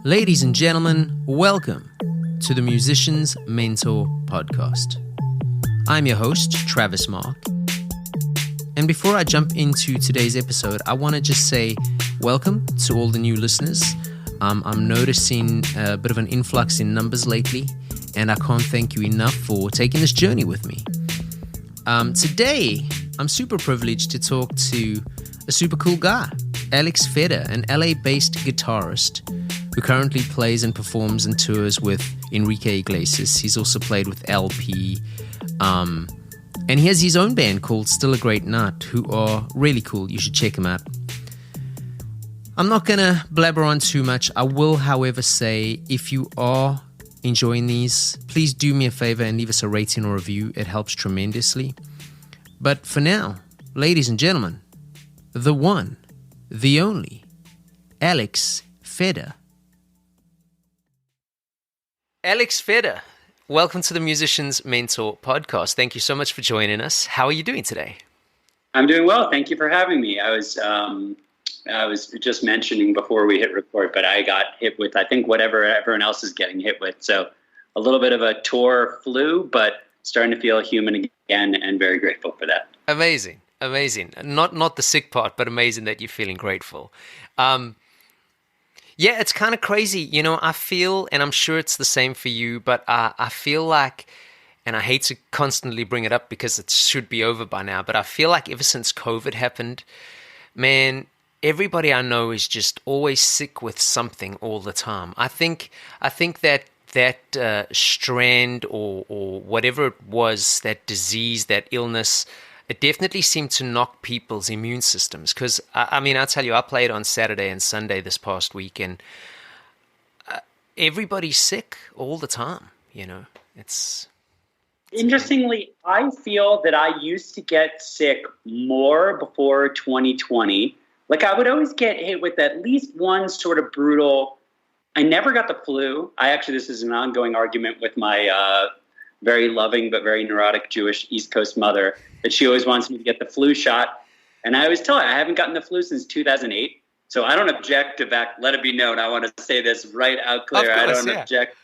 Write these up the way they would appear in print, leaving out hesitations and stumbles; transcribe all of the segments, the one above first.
Ladies and gentlemen, welcome to the Musician's Mentor podcast. I'm your host, Travis Mark. And before I jump into today's episode, I want to just say welcome to all the new listeners. I'm noticing a bit of an influx in numbers lately, and I can't thank you enough for taking this journey with me. Today, I'm super privileged to talk to a super cool guy, Alex Feder, an LA-based guitarist who currently plays and performs and tours with Enrique Iglesias. He's also played with LP. And he has his own band called Still a Great Nut, who are really cool. You should check them out. I'm not going to blabber on too much. I will, however, say if you are enjoying these, please do me a favor and leave us a rating or review. It helps tremendously. But for now, ladies and gentlemen, the one, the only, Alex Feder. Alex Feder, welcome to the Musician's Mentor podcast. Thank you so much for joining us. How are you doing today? I'm doing well. Thank you for having me. I was just mentioning before we hit record, but I got hit with, I think, whatever everyone else is getting hit with. So a little bit of a tour flu, but starting to feel human again and very grateful for that. Amazing. Not the sick part, but amazing that you're feeling grateful. Yeah, it's kind of crazy. You know, I feel, and I'm sure it's the same for you, but I feel like, and I hate to constantly bring it up because it should be over by now, but I feel like ever since COVID happened, man, everybody I know is just always sick with something all the time. I think that strand or whatever it was, that disease, that illness, it definitely seemed to knock people's immune systems. Because, I mean, I'll tell you, I played on Saturday and Sunday this past week, and everybody's sick all the time, you know. It's Interestingly, I feel that I used to get sick more before 2020. Like, I would always get hit with at least one sort of brutal... I never got the flu. This is an ongoing argument with my very loving but very neurotic Jewish East Coast mother, that she always wants me to get the flu shot. And I always tell her I haven't gotten the flu since 2008. So I don't object to let it be known. I want to say this right out clear. Course, I don't object.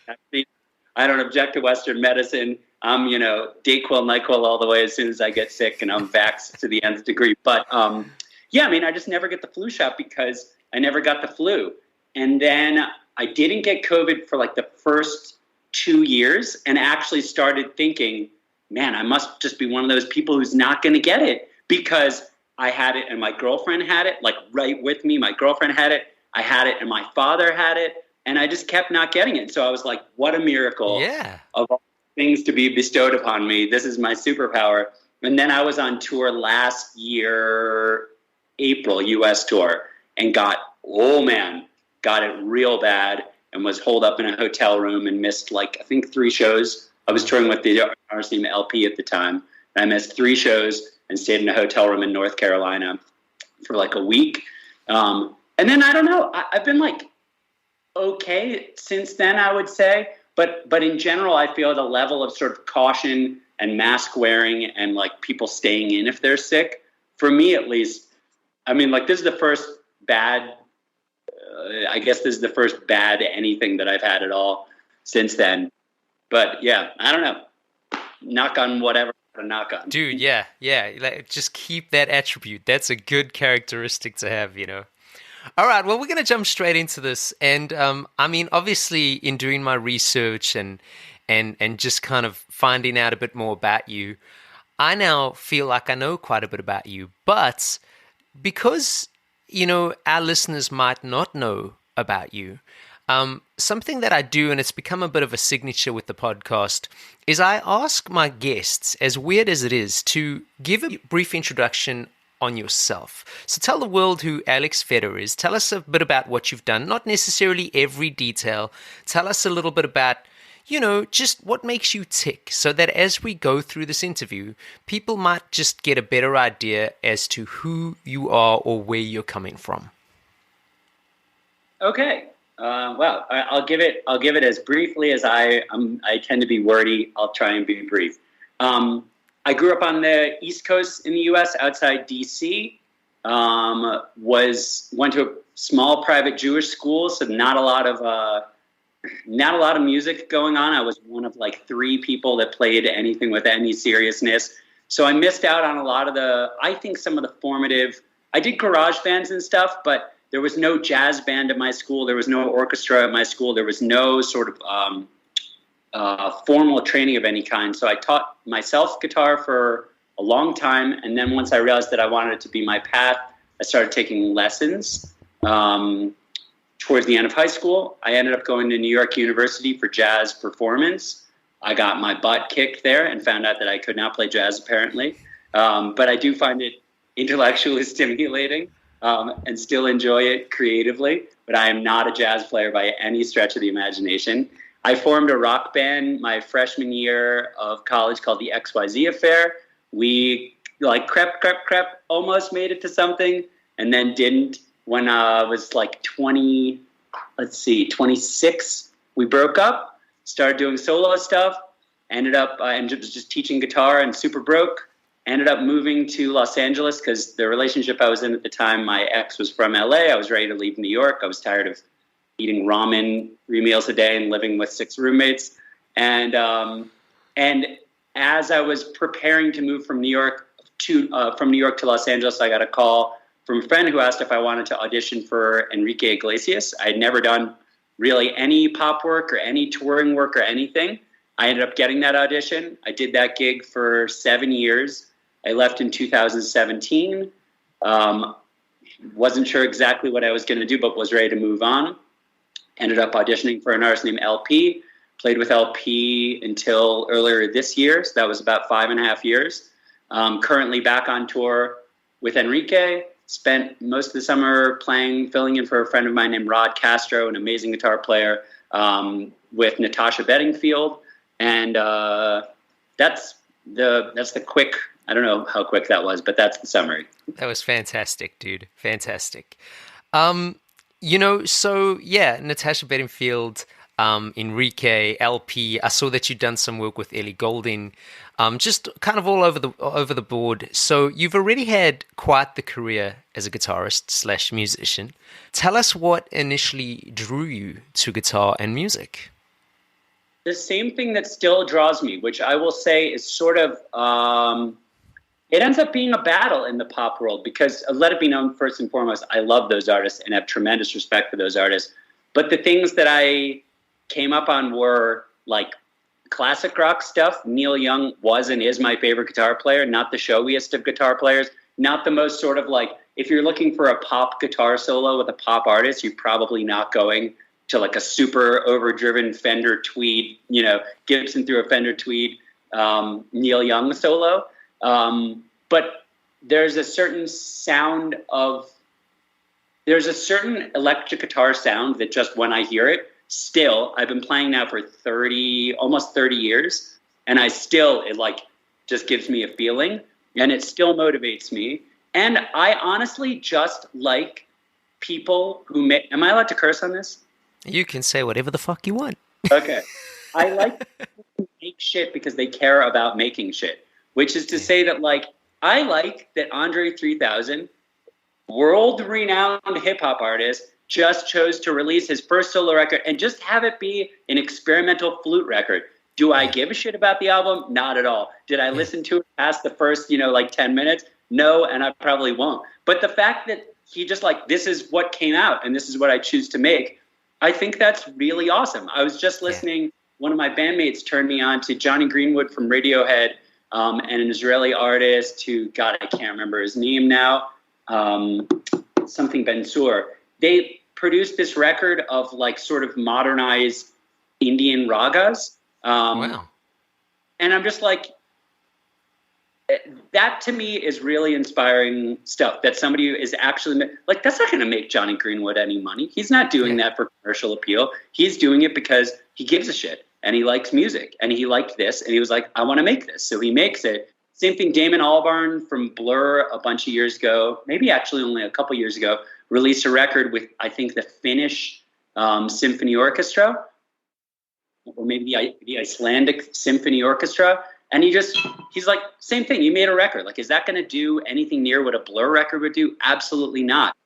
I don't object to Western medicine. I'm, Dayquil, NyQuil all the way as soon as I get sick, and I'm vaxxed to the nth degree. But yeah, I mean, I just never get the flu shot because I never got the flu. And then I didn't get COVID for like the first 2 years, and actually started thinking, man, I must just be one of those people who's not going to get it, because I had it and my girlfriend had it, like right with me. My girlfriend had it, I had it, and my father had it, and I just kept not getting it. So I was like, what a miracle of all things to be bestowed upon me. This is my superpower. And then I was on tour last year, April, US tour, and got it real bad, and was holed up in a hotel room and missed like, I think 3 shows. I was touring with the artist named LP at the time. And I missed 3 shows and stayed in a hotel room in North Carolina for like a week. And then I don't know, I've been like, okay since then, I would say. But in general, I feel the level of sort of caution and mask wearing and like people staying in if they're sick, for me at least, I mean, like this is the first bad anything that I've had at all since then. But yeah, I don't know. Knock on whatever to knock on. Dude, yeah. Like, just keep that attribute. That's a good characteristic to have, you know. All right, well, we're going to jump straight into this. And I mean, obviously, in doing my research and just kind of finding out a bit more about you, I now feel like I know quite a bit about you. But because, you know, our listeners might not know about you, something that I do, and it's become a bit of a signature with the podcast, is I ask my guests, as weird as it is, to give a brief introduction on yourself. So tell the world who Alex Feder is. Tell us a bit about what you've done, not necessarily every detail. Tell us a little bit about, you know, just what makes you tick, so that as we go through this interview, people might just get a better idea as to who you are or where you're coming from. Okay. Well, I'll give it as briefly as I tend to be wordy. I'll try and be brief. I grew up on the East Coast in the U.S., outside D.C. went to a small private Jewish school, so not a lot of music going on. I was one of like 3 people that played anything with any seriousness. So I missed out on a lot of some of the formative. I did garage bands and stuff, but there was no jazz band at my school. There was no orchestra at my school. There was no sort of formal training of any kind. So I taught myself guitar for a long time. And then once I realized that I wanted it to be my path, I started taking lessons. Towards the end of high school, I ended up going to New York University for jazz performance. I got my butt kicked there and found out that I could not play jazz, apparently. But I do find it intellectually stimulating and still enjoy it creatively. But I am not a jazz player by any stretch of the imagination. I formed a rock band my freshman year of college called the XYZ Affair. We crept, almost made it to something, and then didn't. When I was like 26, we broke up, started doing solo stuff, ended up just teaching guitar and super broke. Ended up moving to Los Angeles because the relationship I was in at the time, my ex was from LA. I was ready to leave New York. I was tired of eating ramen 3 meals a day and living with 6 roommates. And as I was preparing to move from New York to Los Angeles, I got a call from a friend who asked if I wanted to audition for Enrique Iglesias. I had never done really any pop work or any touring work or anything. I ended up getting that audition. I did that gig for 7 years. I left in 2017. Wasn't sure exactly what I was going to do, but was ready to move on. Ended up auditioning for an artist named LP. Played with LP until earlier this year. So that was about 5.5 years. Currently back on tour with Enrique. Spent most of the summer filling in for a friend of mine named Rod Castro, an amazing guitar player, with Natasha Bedingfield. And that's the quick, I don't know how quick that was, but that's the summary. That was fantastic, dude. Fantastic. Natasha Bedingfield, Enrique, LP. I saw that you'd done some work with Ellie Goulding, just kind of all over the board. So you've already had quite the career as a guitarist / musician. Tell us what initially drew you to guitar and music. The same thing that still draws me, which I will say is sort of, it ends up being a battle in the pop world because, let it be known first and foremost, I love those artists and have tremendous respect for those artists. But the things that I came up on were like classic rock stuff. Neil Young was and is my favorite guitar player, not the showiest of guitar players, not the most sort of like, if you're looking for a pop guitar solo with a pop artist, you're probably not going to like a super overdriven Fender Tweed, Gibson through a Fender Tweed, Neil Young solo. But there's a certain electric guitar sound that just when I hear it, still, I've been playing now for almost 30 years, and it like just gives me a feeling, and it still motivates me. And I honestly just like people who am I allowed to curse on this? You can say whatever the fuck you want. Okay. I like people who make shit because they care about making shit, which is to say that, like, I like that Andre 3000, world-renowned hip-hop artist, just chose to release his first solo record and just have it be an experimental flute record. Do I give a shit about the album? Not at all. Did I listen to it past the first, 10 minutes? No, and I probably won't. But the fact that he just this is what came out and this is what I choose to make, I think that's really awesome. I was just listening. One of my bandmates turned me on to Johnny Greenwood from Radiohead, and an Israeli artist who, God, I can't remember his name now, something Ben-Sur. They produced this record of sort of modernized Indian ragas. Wow. And I'm just that to me is really inspiring stuff, that somebody who is actually that's not going to make Johnny Greenwood any money. He's not doing that for commercial appeal. He's doing it because he gives a shit and he likes music and he liked this and he was like, I want to make this. So he makes it. Same thing. Damon Albarn from Blur a bunch of years ago, maybe actually only a couple years ago, released a record with, I think, the Finnish Symphony Orchestra, or maybe the Icelandic Symphony Orchestra. And he's like, same thing. You made a record. Like, is that going to do anything near what a Blur record would do? Absolutely not.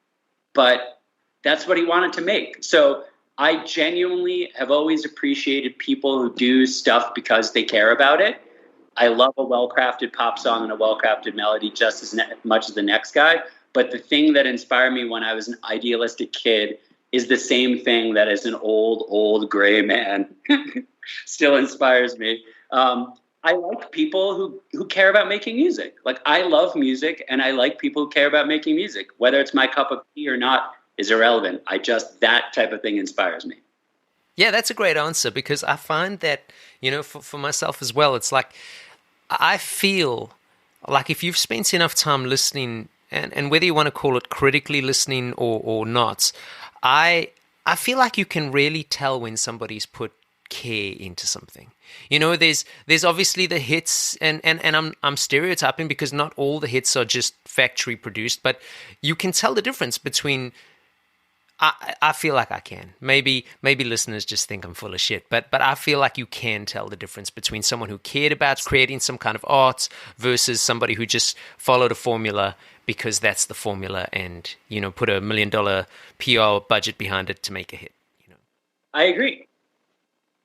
But that's what he wanted to make. So I genuinely have always appreciated people who do stuff because they care about it. I love a well-crafted pop song and a well-crafted melody just as much as the next guy. But the thing that inspired me when I was an idealistic kid is the same thing that as an old gray man still inspires me. I like people who care about making music. Like, I love music, and I like people who care about making music. Whether it's my cup of tea or not is irrelevant. That type of thing inspires me. Yeah, that's a great answer, because I find that, for myself as well, it's like, I feel like if you've spent enough time listening, and whether you want to call it critically listening or not, I feel like you can really tell when somebody's put care into something. There's obviously the hits, and I'm stereotyping because not all the hits are just factory produced, but you can tell the difference between. I feel like I can. Maybe listeners just think I'm full of shit, but I feel like you can tell the difference between someone who cared about creating some kind of art versus somebody who just followed a formula because that's the formula, and put $1 million PR budget behind it to make a hit. I agree.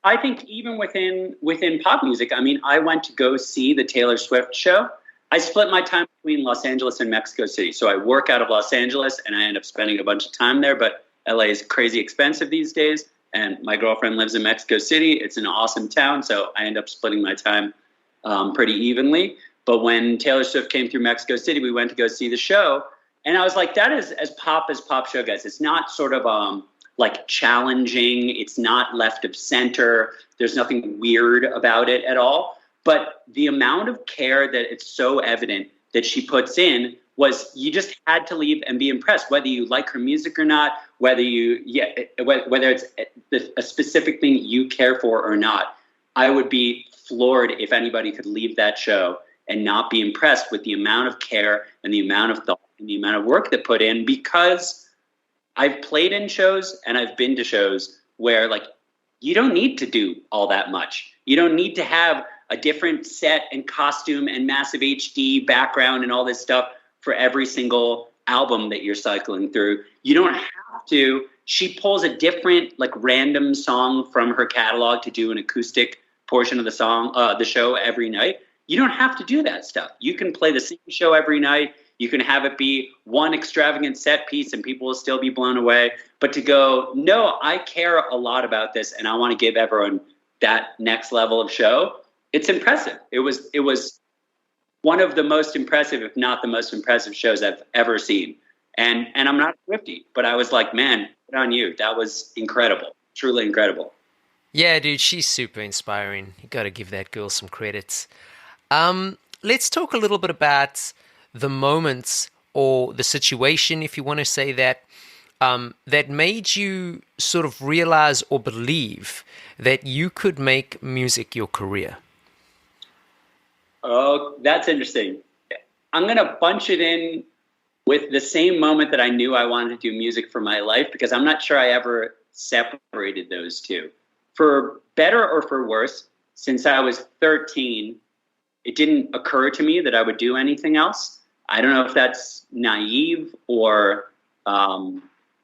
I think even within pop music, I mean, I went to go see the Taylor Swift show. I split my time between Los Angeles and Mexico City. So I work out of Los Angeles, and I end up spending a bunch of time there. But LA is crazy expensive these days, and my girlfriend lives in Mexico City. It's an awesome town, so I end up splitting my time pretty evenly. But when Taylor Swift came through Mexico City, we went to go see the show. And I was like, that is as pop show gets. It's not sort of like challenging. It's not left of center. There's nothing weird about it at all. But the amount of care that it's so evident that she puts in was, you just had to leave and be impressed, whether you like her music or not, whether it's a specific thing you care for or not. I would be floored if anybody could leave that show and not be impressed with the amount of care and the amount of thought and the amount of work that put in, because I've played in shows and I've been to shows where, like, you don't need to do all that much. You don't need to have a different set and costume and massive HD background and all this stuff for every single album that you're cycling through. You don't have to. She pulls a different, like, random song from her catalog to do an acoustic portion of the show every night. You don't have to do that stuff. You can play the same show every night. You can have it be one extravagant set piece and people will still be blown away. But to go, no, I care a lot about this and I want to give everyone that next level of show, it's impressive. It was one of the most impressive, if not the most impressive shows I've ever seen. And I'm not a Swiftie, but I was like, man, good on you. That was incredible. Truly incredible. Yeah, dude, she's super inspiring. You got to give that girl some credits. Let's talk a little bit about the moments or the situation, if you want to say that, that made you sort of realize or believe that you could make music your career. Oh, that's interesting. I'm going to bunch it in with the same moment that I knew I wanted to do music for my life, because I'm not sure I ever separated those two. For better or for worse, since I was 13, it didn't occur to me that I would do anything else. I don't know if that's naive or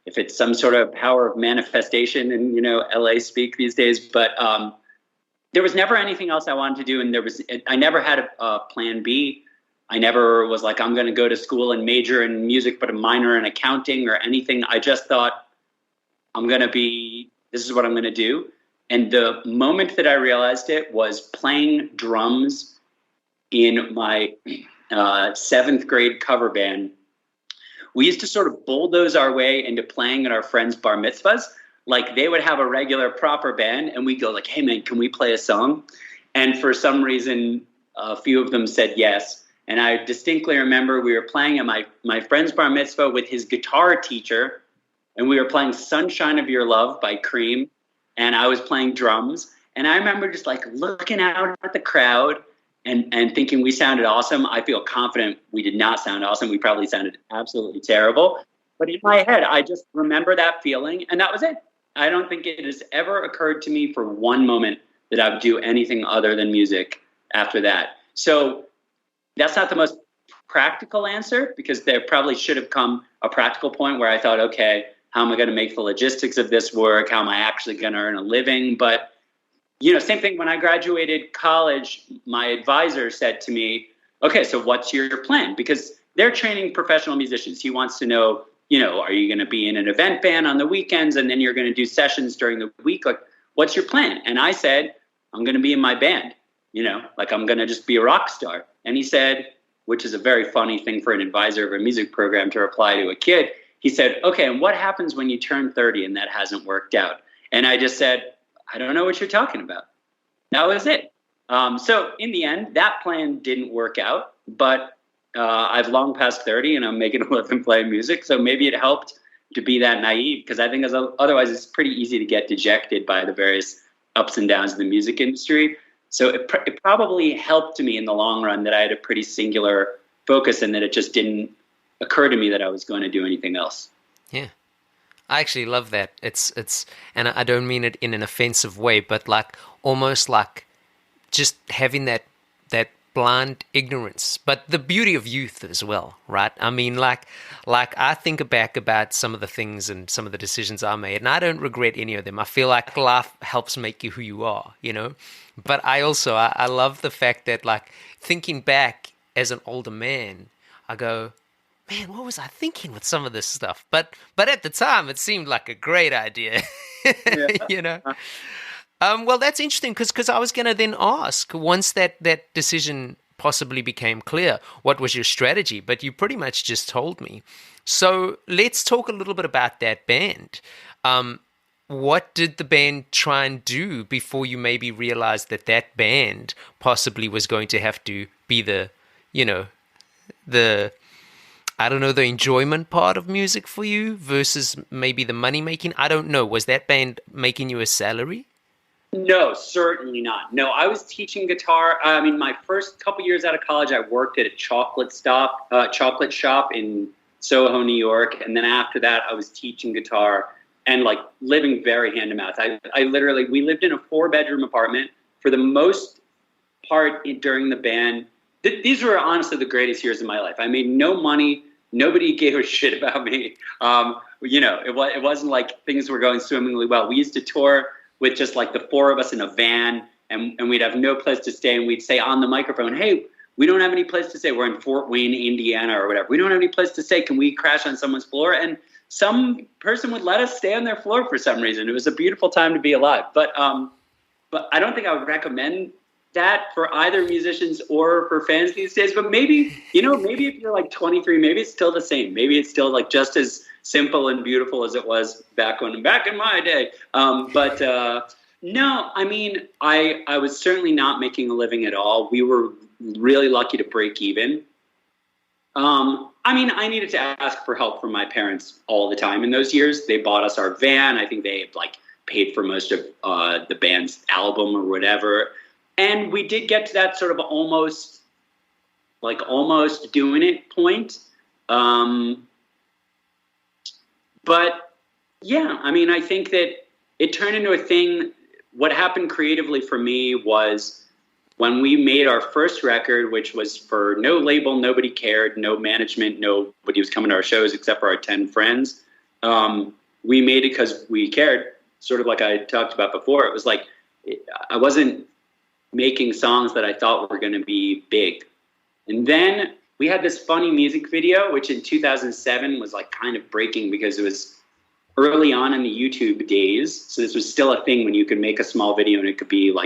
if it's some sort of power of manifestation in, LA speak these days, but there was never anything else I wanted to do. And I never had a plan B. I never was like, I'm going to go to school and major in music, but a minor in accounting or anything. I just thought, this is what I'm going to do. And the moment that I realized it was playing drums in my 7th grade cover band. We used to sort of bulldoze our way into playing at our friends' bar mitzvahs. Like, they would have a regular proper band and we'd go like, hey man, can we play a song? And for some reason, a few of them said yes. And I distinctly remember we were playing at my friend's bar mitzvah with his guitar teacher, and we were playing Sunshine of Your Love by Cream, and I was playing drums. And I remember just like looking out at the crowd and thinking we sounded awesome. I feel confident we did not sound awesome. We probably sounded absolutely terrible. But in my head, I just remember that feeling, and that was it. I don't think it has ever occurred to me for one moment that I would do anything other than music after that. So that's not the most practical answer, because there probably should have come a practical point where I thought, okay, how am I going to make the logistics of this work? How am I actually going to earn a living? But, same thing when I graduated college, my advisor said to me, okay, so what's your plan? Because they're training professional musicians. He wants to know, are you going to be in an event band on the weekends and then you're going to do sessions during the week? Like, what's your plan? And I said, I'm going to be in my band, I'm going to just be a rock star. And he said, which is a very funny thing for an advisor of a music program to reply to a kid. He said, okay, and what happens when you turn 30 and that hasn't worked out? And I just said, I don't know what you're talking about. That was it. So in the end, that plan didn't work out, but I've long passed 30 and I'm making a living playing music. So maybe it helped to be that naive, because I think otherwise it's pretty easy to get dejected by the various ups and downs of the music industry. So it probably helped me in the long run that I had a pretty singular focus and that it just didn't occur to me that I was going to do anything else. Yeah. I actually love that. It's and I don't mean it in an offensive way, but almost like just having that blind ignorance, but the beauty of youth as well, right? I mean, like I think back about some of the things and some of the decisions I made, and I don't regret any of them. I feel like life helps make you who you are, But I also, I love the fact that, thinking back as an older man, I go, man, what was I thinking with some of this stuff? But at the time, it seemed like a great idea, Well, that's interesting, because I was going to then ask, once that decision possibly became clear, what was your strategy? But you pretty much just told me. So let's talk a little bit about that band. What did the band try and do before you maybe realized that band possibly was going to have to be the enjoyment part of music for you versus maybe the money making? I don't know. Was that band making you a salary? No, certainly not. No, I was teaching guitar. I mean, my first couple years out of college, I worked at a chocolate shop in Soho, New York. And then after that, I was teaching guitar and living very hand to mouth. We lived in a 4-bedroom apartment for the most part during the band. These were honestly the greatest years of my life. I made no money. Nobody gave a shit about me. It wasn't like things were going swimmingly well. We used to tour with just the 4 of us in a van, and we'd have no place to stay, and we'd say on the microphone, hey, we don't have any place to stay. We're in Fort Wayne, Indiana, or whatever. We don't have any place to stay. Can we crash on someone's floor? And some person would let us stay on their floor for some reason. It was a beautiful time to be alive. But I don't think I would recommend that for either musicians or for fans these days. But maybe if you're 23, maybe it's still the same. Maybe it's still just as simple and beautiful as it was back in my day. No, I mean, I was certainly not making a living at all. We were really lucky to break even. I needed to ask for help from my parents all the time in those years. They bought us our van. I think they paid for most of the band's album or whatever. And we did get to that sort of almost doing it point. But yeah, I think that it turned into a thing. What happened creatively for me was when we made our first record, which was for no label, nobody cared, no management, nobody was coming to our shows except for our 10 friends. We made it because we cared, sort of like I talked about before. It was I wasn't making songs that I thought were going to be big. And then we had this funny music video, which in 2007 was kind of breaking because it was early on in the YouTube days. So this was still a thing when you could make a small video and it could be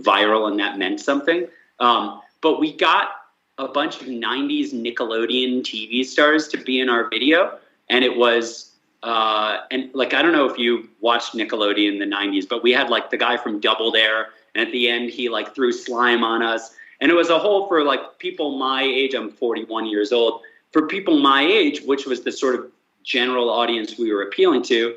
viral and that meant something. But we got a bunch of 90s Nickelodeon TV stars to be in our video. And it was, I don't know if you watched Nickelodeon in the 90s, but we had the guy from Double Dare. And at the end, he threw slime on us. And it was a whole for people my age. I'm 41 years old. For people my age, which was the sort of general audience we were appealing to,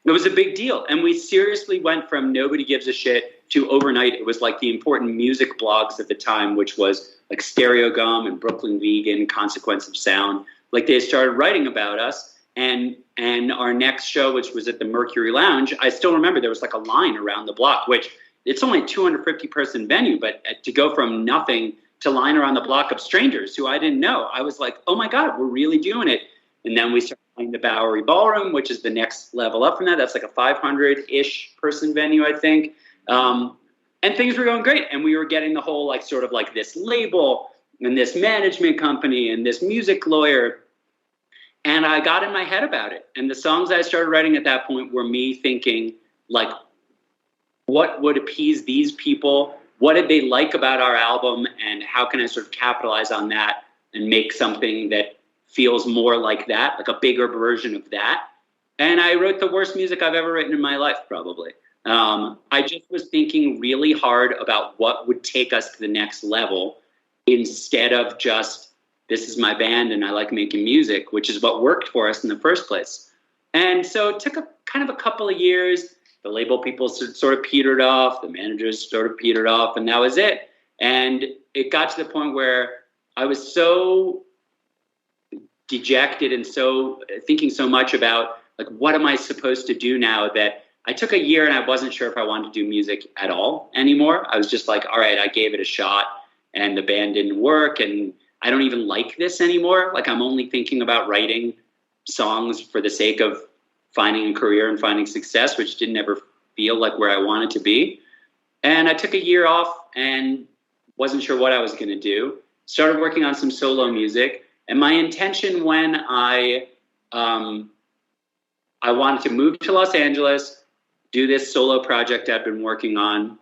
it was a big deal. And we seriously went from nobody gives a shit to overnight. It was the important music blogs at the time, which was Stereo Gum and Brooklyn Vegan, Consequence of Sound. They started writing about us. And our next show, which was at the Mercury Lounge, I still remember there was a line around the block, which it's only a 250 person venue, but to go from nothing to line around the block of strangers who I didn't know, I was like, oh my God, we're really doing it. And then we started playing the Bowery Ballroom, which is the next level up from that. That's like a 500-ish person venue, I think. And things were going great. And we were getting the whole like sort of like this label and this management company and this music lawyer. And I got in my head about it. And the songs I started writing at that point were me thinking like, what would appease these people? What did they like about our album? And how can I sort of capitalize on that and make something that feels more like that, like a bigger version of that? And I wrote the worst music I've ever written in my life, probably. I just was thinking really hard about what would take us to the next level instead of just, this is my band and I like making music, which is what worked for us in the first place. And so it took a couple of years. The label people sort of petered off. The managers sort of petered off, and that was it. And it got to the point where I was so dejected and so thinking so much about, like, what am I supposed to do now, that I took a year and I wasn't sure if I wanted to do music at all anymore. I was just like, all right, I gave it a shot and the band didn't work and I don't even like this anymore. Like, I'm only thinking about writing songs for the sake of finding a career and finding success, which didn't ever feel like where I wanted to be. And I took a year off and wasn't sure what I was going to do. Started working on some solo music. And my intention when I wanted to move to Los Angeles, do this solo project I've been working on.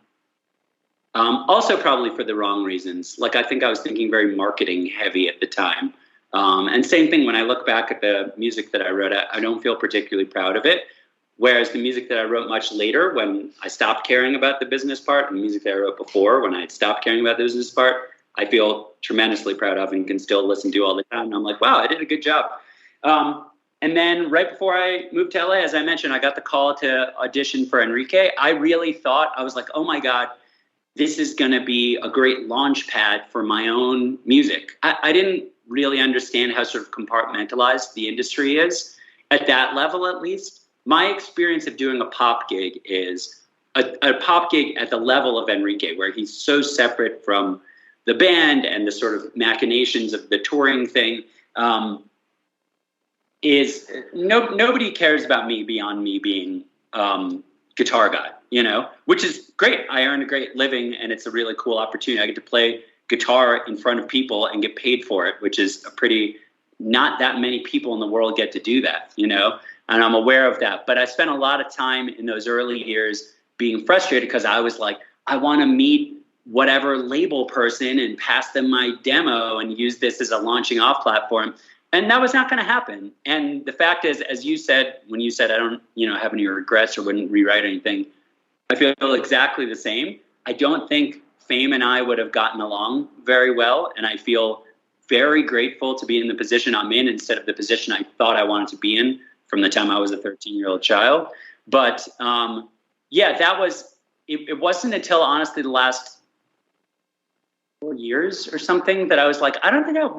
Also probably for the wrong reasons. Like, I think I was thinking very marketing heavy at the time. And same thing, when I look back at the music that I wrote, I don't feel particularly proud of it. Whereas the music that I wrote much later, when I stopped caring about the business part, and the music that I wrote before, when I had stopped caring about the business part, I feel tremendously proud of and can still listen to all the time. And I'm like, wow, I did a good job. And then right before I moved to LA, as I mentioned, I got the call to audition for Enrique. I really thought, I was like, oh my God, this is going to be a great launch pad for my own music. I didn't really understand how sort of compartmentalized the industry is at that level, at least. My experience of doing a pop gig is a pop gig at the level of Enrique, where he's so separate from the band and the sort of machinations of the touring thing, is nobody cares about me beyond me being guitar guy, you know, which is great. I earn a great living and it's a really cool opportunity. I get to play guitar in front of people and get paid for it, which is not that many people in the world get to do that, you know, and I'm aware of that. But I spent a lot of time in those early years being frustrated because I was like, I want to meet whatever label person and pass them my demo and use this as a launching off platform. And that was not going to happen. And the fact is, as you said, when you said, I don't, have any regrets or wouldn't rewrite anything, I feel exactly the same. I don't think Fame and I would have gotten along very well. And I feel very grateful to be in the position I'm in instead of the position I thought I wanted to be in from the time I was a 13-year-old child. But it wasn't until honestly the last 4 years or something that I was like, I don't think I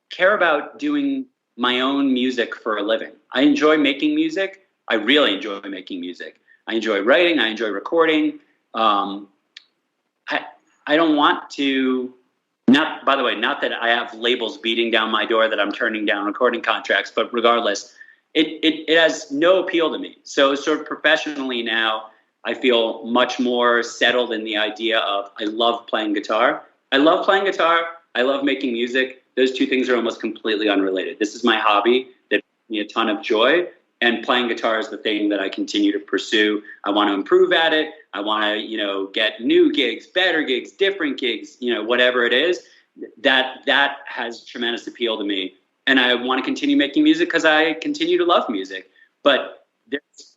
care about doing my own music for a living. I enjoy making music. I really enjoy making music. I enjoy writing. I enjoy recording. I don't want to, not that I have labels beating down my door that I'm turning down recording contracts, but regardless, it has no appeal to me. So sort of professionally now, I feel much more settled in the idea of I love playing guitar. I love playing guitar. I love making music. Those two things are almost completely unrelated. This is my hobby that brings me a ton of joy, and playing guitar is the thing that I continue to pursue. I want to improve at it. I want to, get new gigs, better gigs, different gigs, whatever it is. That has tremendous appeal to me. And I want to continue making music because I continue to love music. But there's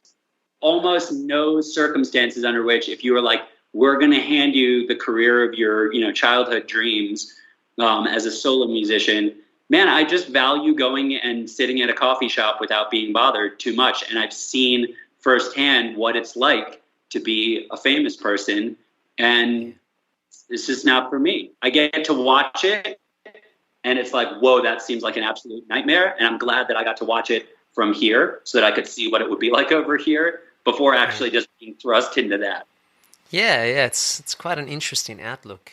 almost no circumstances under which, if you were like, we're going to hand you the career of your, childhood dreams as a solo musician, man, I just value going and sitting at a coffee shop without being bothered too much. And I've seen firsthand what it's like to be a famous person. And it's just not for me. I get to watch it and it's like, whoa, that seems like an absolute nightmare. And I'm glad that I got to watch it from here so that I could see what it would be like over here before actually just being thrust into that. Yeah, it's quite an interesting outlook.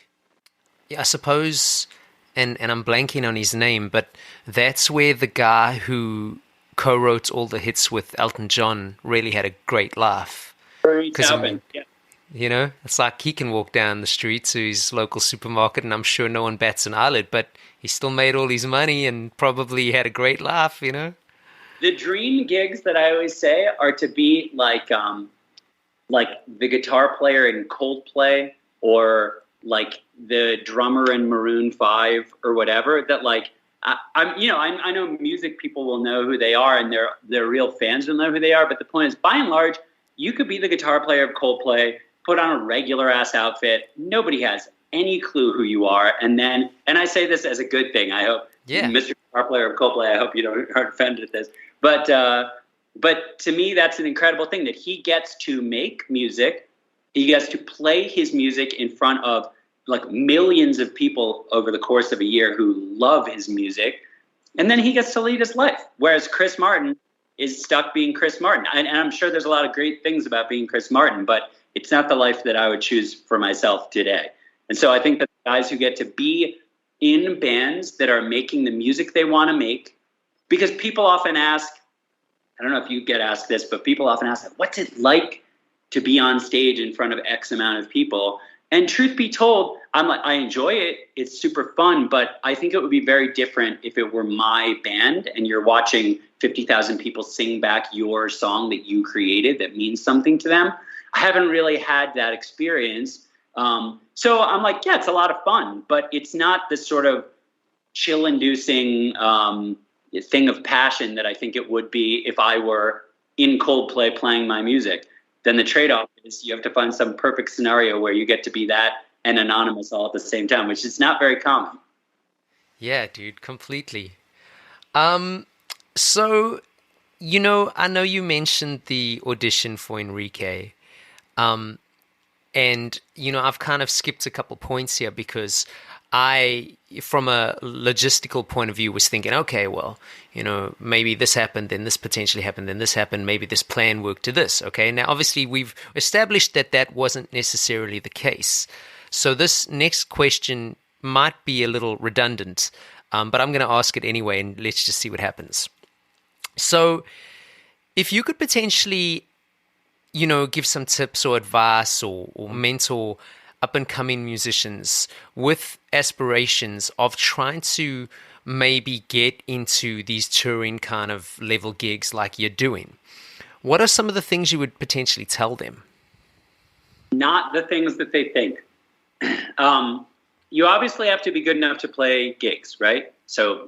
Yeah, I suppose, and I'm blanking on his name, but that's where the guy who co-wrote all the hits with Elton John really had a great laugh. Bernie Because I Taupin, mean, yeah. it's like he can walk down the street to his local supermarket, and I'm sure no one bats an eyelid, but he still made all his money and probably had a great laugh. The dream gigs that I always say are to be like the guitar player in Coldplay, or like the drummer in Maroon 5 or whatever. That like I know music people will know who they are, and their real fans will know who they are. But the point is, by and large, you could be the guitar player of Coldplay, put on a regular ass outfit. Nobody has any clue who you are, and I say this as a good thing. I hope, Yeah. Mr. Guitar Player of Coldplay, I hope you aren't offended at this, but to me, that's an incredible thing that he gets to make music. He gets to play his music in front of like millions of people over the course of a year who love his music. And then he gets to lead his life. Whereas Chris Martin is stuck being Chris Martin. And I'm sure there's a lot of great things about being Chris Martin, but it's not the life that I would choose for myself today. And so I think that the guys who get to be in bands that are making the music they want to make, because people often ask, I don't know if you get asked this, but people often ask, what's it like to be on stage in front of X amount of people? And truth be told, I'm like, I enjoy it. It's super fun, but I think it would be very different if it were my band and you're watching 50,000 people sing back your song that you created that means something to them. I haven't really had that experience. So I'm like, yeah, it's a lot of fun, but it's not this sort of chill-inducing thing of passion that I think it would be if I were in Coldplay playing my music. Then the trade-off is you have to find some perfect scenario where you get to be that and anonymous all at the same time, which is not very common. Yeah, dude, completely. So, I know you mentioned the audition for Enrique. And, I've kind of skipped a couple points here because I, from a logistical point of view, was thinking, okay, well, maybe this happened, then this potentially happened, then this happened, maybe this plan worked to this. Okay, now obviously we've established that wasn't necessarily the case. So this next question might be a little redundant, but I'm going to ask it anyway, and let's just see what happens. So if you could potentially, give some tips or advice or mentor up-and-coming musicians with aspirations of trying to maybe get into these touring kind of level gigs like you're doing, what are some of the things you would potentially tell them? Not the things that they think. You obviously have to be good enough to play gigs, right? So,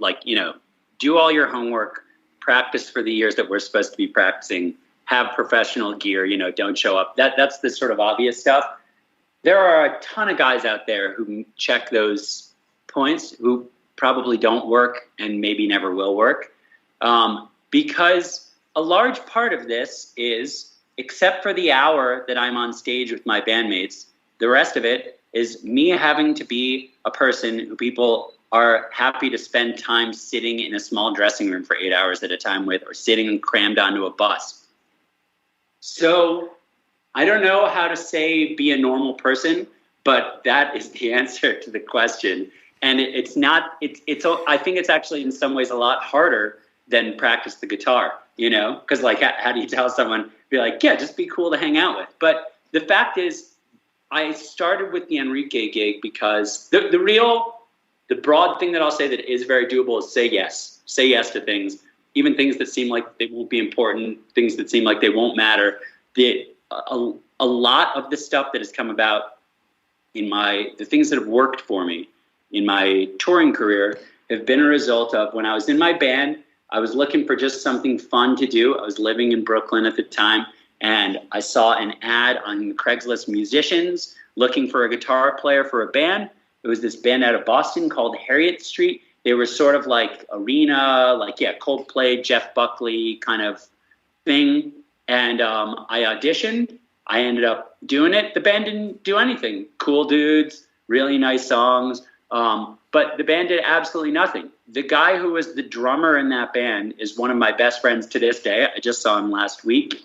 do all your homework, practice for the years that we're supposed to be practicing, have professional gear, don't show up. That's the sort of obvious stuff. There are a ton of guys out there who check those points who probably don't work and maybe never will work. Because a large part of this is, except for the hour that I'm on stage with my bandmates, the rest of it is me having to be a person who people are happy to spend time sitting in a small dressing room for 8 hours at a time with, or sitting crammed onto a bus. So I don't know how to say be a normal person, but that is the answer to the question. And it's I think it's actually in some ways a lot harder than practice the guitar, because how do you tell someone, be like, yeah, just be cool to hang out with. But the fact is, I started with the Enrique gig because the broad thing that I'll say that is very doable is say yes. Say yes to things, even things that seem like they won't be important, things that seem like they won't matter. A lot of the stuff that has come about in the things that have worked for me in my touring career have been a result of when I was in my band, I was looking for just something fun to do. I was living in Brooklyn at the time, and I saw an ad on Craigslist Musicians looking for a guitar player for a band. It was this band out of Boston called Harriet Street. They were sort of like arena, Coldplay, Jeff Buckley kind of thing. And I auditioned. I ended up doing it. The band didn't do anything. Cool dudes, really nice songs. But the band did absolutely nothing. The guy who was the drummer in that band is one of my best friends to this day. I just saw him last week.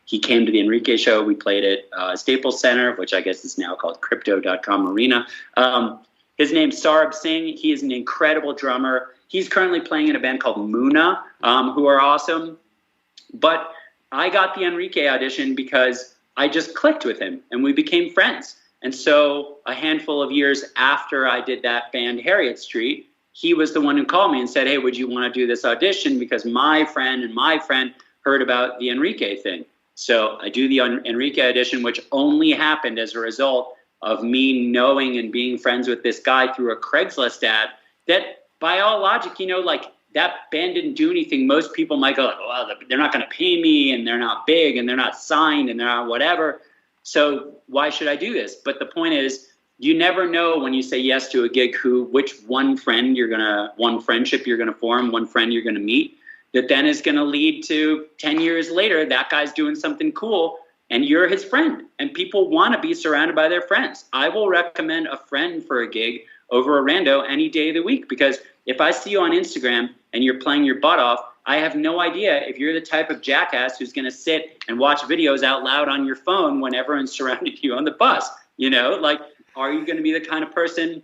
He came to the Enrique show. We played at Staples Center, which I guess is now called Crypto.com Arena. His name's Sarb Singh. He is an incredible drummer. He's currently playing in a band called Muna, who are awesome. But I got the Enrique audition because I just clicked with him and we became friends. And so a handful of years after I did that band, Harriet Street, he was the one who called me and said, hey, would you want to do this audition? Because my friend heard about the Enrique thing. So I do the Enrique audition, which only happened as a result of me knowing and being friends with this guy through a Craigslist ad that, by all logic, you know, like, that band didn't do anything. Most people might go, like, well, they're not going to pay me, and they're not big, and they're not signed, and they're not whatever. So why should I do this? But the point is, you never know when you say yes to a gig which one friendship you're going to form, one friend you're going to meet, that then is going to lead to 10 years later, that guy's doing something cool, and you're his friend. And people want to be surrounded by their friends. I will recommend a friend for a gig over a rando any day of the week, because if I see you on Instagram and you're playing your butt off, I have no idea if you're the type of jackass who's going to sit and watch videos out loud on your phone when everyone's surrounded you on the bus. You know, like, are you going to be the kind of person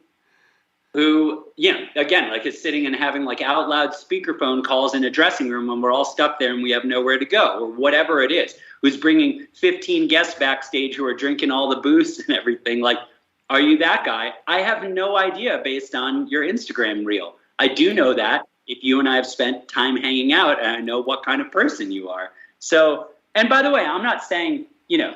who, you know, again, like, is sitting and having like out loud speakerphone calls in a dressing room when we're all stuck there and we have nowhere to go, or whatever it is, who's bringing 15 guests backstage who are drinking all the booze and everything? Like, are you that guy? I have no idea based on your Instagram reel. I do know that if you and I have spent time hanging out, and I know what kind of person you are. So, and by the way, I'm not saying, you know,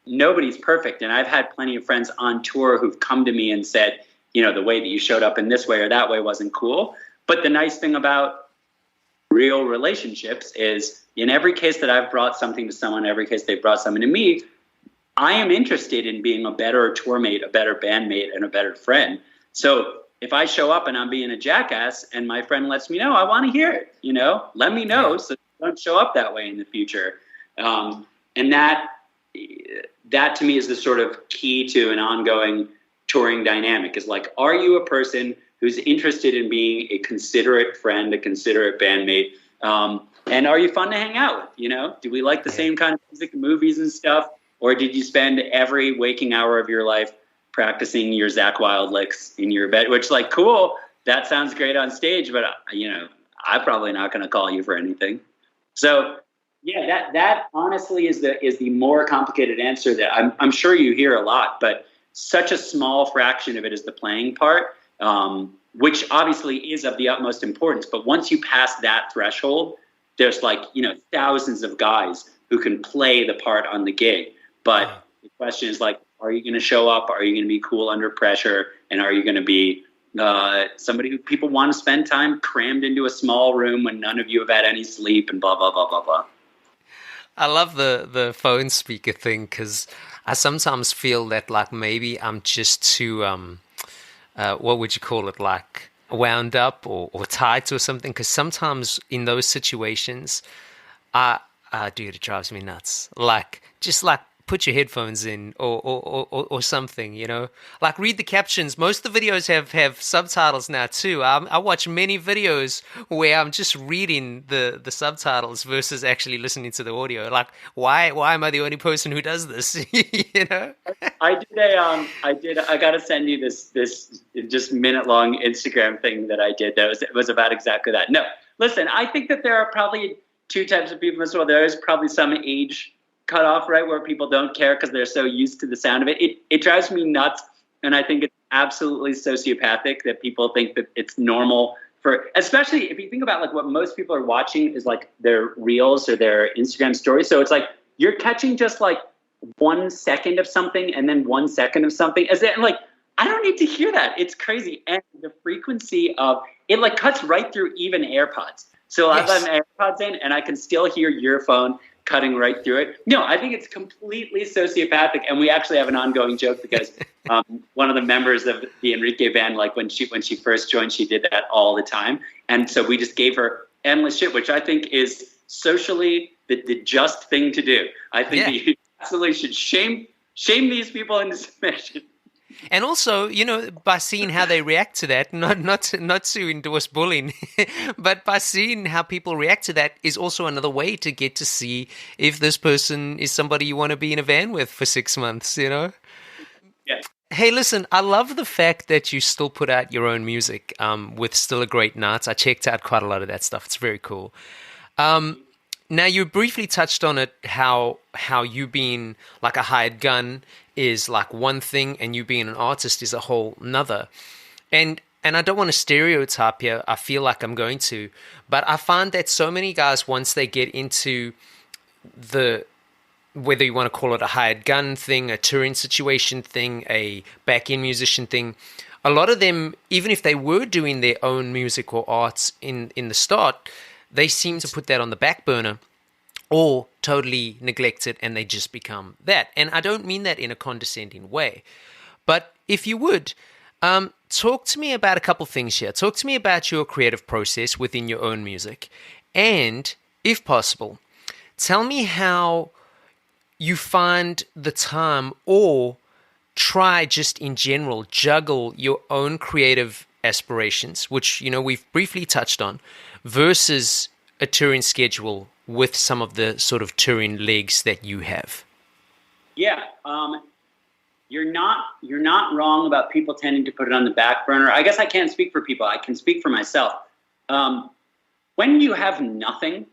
nobody's perfect. And I've had plenty of friends on tour who've come to me and said, you know, the way that you showed up in this way or that way wasn't cool. But the nice thing about real relationships is, in every case that I've brought something to someone, every case they've brought something to me, I am interested in being a better tour mate, a better bandmate, and a better friend. So if I show up and I'm being a jackass and my friend lets me know, I want to hear it, you know, let me know so don't show up that way in the future. And that to me is the sort of key to an ongoing touring dynamic, is like, are you a person who's interested in being a considerate friend, a considerate bandmate? And are you fun to hang out with? You know, do we like the same kind of music, movies and stuff? Or did you spend every waking hour of your life practicing your Zakk Wylde licks in your bed? Which, like, cool, that sounds great on stage, but, you know, I'm probably not going to call you for anything. So, yeah, that honestly is the more complicated answer that I'm sure you hear a lot, but such a small fraction of it is the playing part, which obviously is of the utmost importance. But once you pass that threshold, there's, like, you know, thousands of guys who can play the part on the gig. But the question is, like, are you going to show up? Are you going to be cool under pressure? And are you going to be somebody who people want to spend time crammed into a small room when none of you have had any sleep and blah, blah, blah, blah, blah. I love the phone speaker thing, because I sometimes feel that, like, maybe I'm just too, what would you call it, like, wound up or tight or something. Because sometimes in those situations, dude, it drives me nuts. Like, just like, put your headphones in or something, you know, like, read the captions. Most of the videos have subtitles now too. I watch many videos where I'm just reading the subtitles versus actually listening to the audio. Like, why am I the only person who does this? You know, I got to send you this just minute long Instagram thing that I did. It was about exactly that. No, listen, I think that there are probably two types of people as well. There is probably some age cutoff, right, where people don't care because they're so used to the sound of it. It drives me nuts, and I think it's absolutely sociopathic that people think that it's normal for, especially if you think about, like, what most people are watching is, like, their reels or their Instagram stories. So it's like you're catching just, like, 1 second of something and then 1 second of something. Like, I don't need to hear that. It's crazy. And the frequency of it, like, cuts right through even AirPods. So I've got AirPods in and I can still hear your phone cutting right through it. No, I think it's completely sociopathic. And we actually have an ongoing joke because one of the members of the Enrique band, like, when she first joined, she did that all the time. And so we just gave her endless shit, which I think is socially the just thing to do. I think that you absolutely should shame these people into submission. And also, by seeing how they react to that, not to endorse bullying, but by seeing how people react to that is also another way to get to see if this person is somebody you want to be in a van with for 6 months, Yeah. Hey, listen, I love the fact that you still put out your own music with Still a Great Night. I checked out quite a lot of that stuff. It's very cool. Now, you briefly touched on it, how you being like a hired gun is like one thing and you being an artist is a whole nother. And I don't want to stereotype here. I feel like I'm going to. But I find that so many guys, once they get into whether you want to call it a hired gun thing, a touring situation thing, a back-end musician thing, a lot of them, even if they were doing their own music or arts in the start, they seem to put that on the back burner or totally neglect it, and they just become that. And I don't mean that in a condescending way. But if you would, talk to me about a couple things here. Talk to me about your creative process within your own music. And, if possible, tell me how you find the time, or try just in general, juggle your own creative aspirations, which, we've briefly touched on, versus a touring schedule with some of the sort of touring legs that you have. Yeah. You're not wrong about people tending to put it on the back burner. I guess I can't speak for people. I can speak for myself. When you have nothing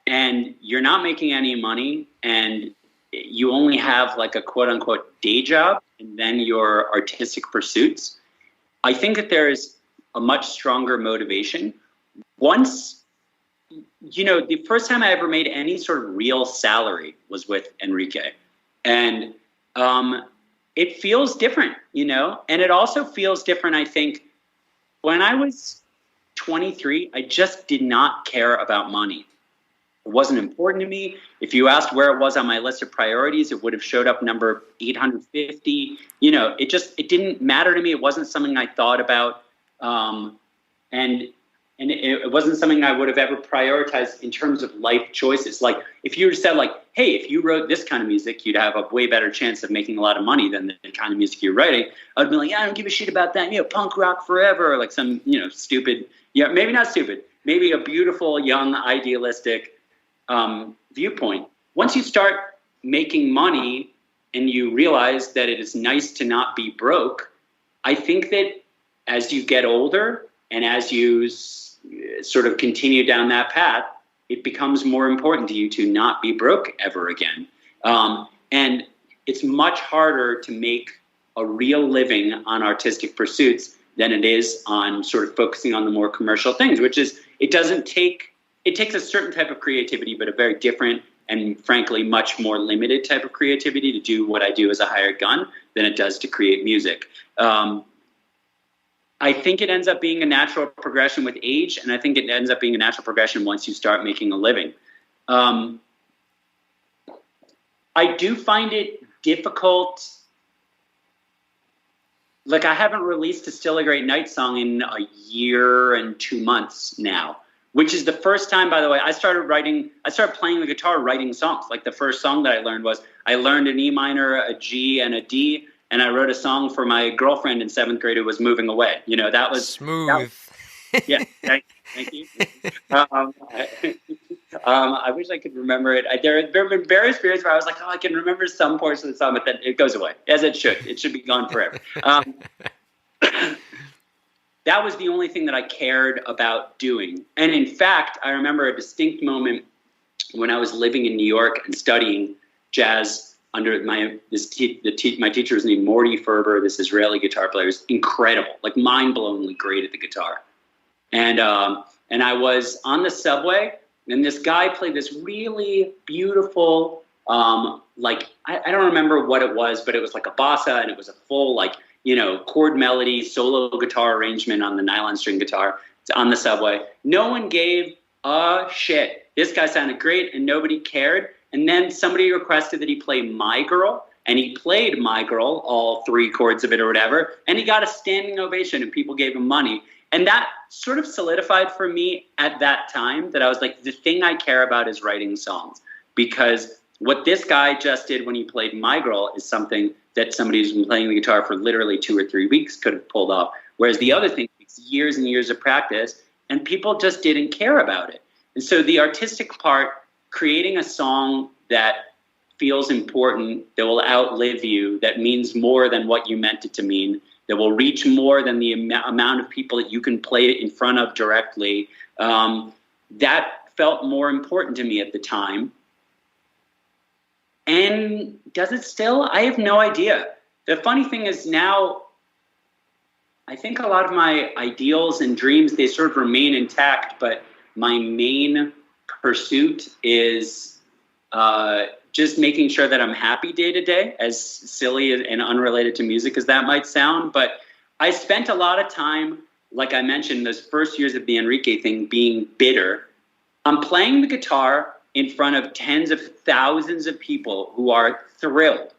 and you're not making any money and you only have like a quote unquote day job and then your artistic pursuits, I think that there is a much stronger motivation. Once, the first time I ever made any sort of real salary was with Enrique. And it feels different, and it also feels different, I think. When I was 23, I just did not care about money. It wasn't important to me. If you asked where it was on my list of priorities, it would have showed up number 850. It didn't matter to me. It wasn't something I thought about. And it wasn't something I would have ever prioritized in terms of life choices. Like, if you said, like, hey, if you wrote this kind of music, you'd have a way better chance of making a lot of money than the kind of music you're writing, I'd be like, I don't give a shit about that. Punk rock forever, or like some, stupid, maybe not stupid, maybe a beautiful, young, idealistic viewpoint. Once you start making money and you realize that it is nice to not be broke, I think that as you get older and as you sort of continue down that path, it becomes more important to you to not be broke ever again. And it's much harder to make a real living on artistic pursuits than it is on sort of focusing on the more commercial things, which is, it takes a certain type of creativity, but a very different and frankly much more limited type of creativity to do what I do as a hired gun than it does to create music. I think it ends up being a natural progression with age, and I think it ends up being a natural progression once you start making a living. I do find it difficult. Like, I haven't released a Still a Great Night song in a year and 2 months now, which is the first time, by the way, I started playing the guitar, writing songs. Like, the first song that I learned an E minor, a G, and a D. And I wrote a song for my girlfriend in 7th grade who was moving away. That was smooth. Yeah, thank you. I wish I could remember it. There have been various periods where I was like, I can remember some portions of the song, but then it goes away, as it should. It should be gone forever. That was the only thing that I cared about doing. And in fact, I remember a distinct moment when I was living in New York and studying jazz under my teacher was named Morty Ferber, this Israeli guitar player. He's incredible, like mind-blowingly great at the guitar. And I was on the subway, and this guy played this really beautiful, I don't remember what it was, but it was like a bossa, and it was a full chord melody, solo guitar arrangement on the nylon string guitar. It's on the subway. No one gave a shit. This guy sounded great, and nobody cared. And then somebody requested that he play My Girl, and he played My Girl, all 3 chords of it or whatever, and he got a standing ovation, and people gave him money. And that sort of solidified for me at that time that I was like, the thing I care about is writing songs, because What this guy just did when he played My Girl is something that somebody who's been playing the guitar for literally 2 or 3 weeks could have pulled off. Whereas the other thing takes years and years of practice, and people just didn't care about it. And so the artistic part, creating a song that feels important, that will outlive you, that means more than what you meant it to mean, that will reach more than the amount of people that you can play it in front of directly, that felt more important to me at the time. And does it still? I have no idea. The funny thing is now, I think a lot of my ideals and dreams, they sort of remain intact, but my main pursuit is just making sure that I'm happy day to day, as silly and unrelated to music as that might sound. But I spent a lot of time, like I mentioned, those first years of the Enrique thing being bitter. I'm playing the guitar in front of tens of thousands of people who are thrilled.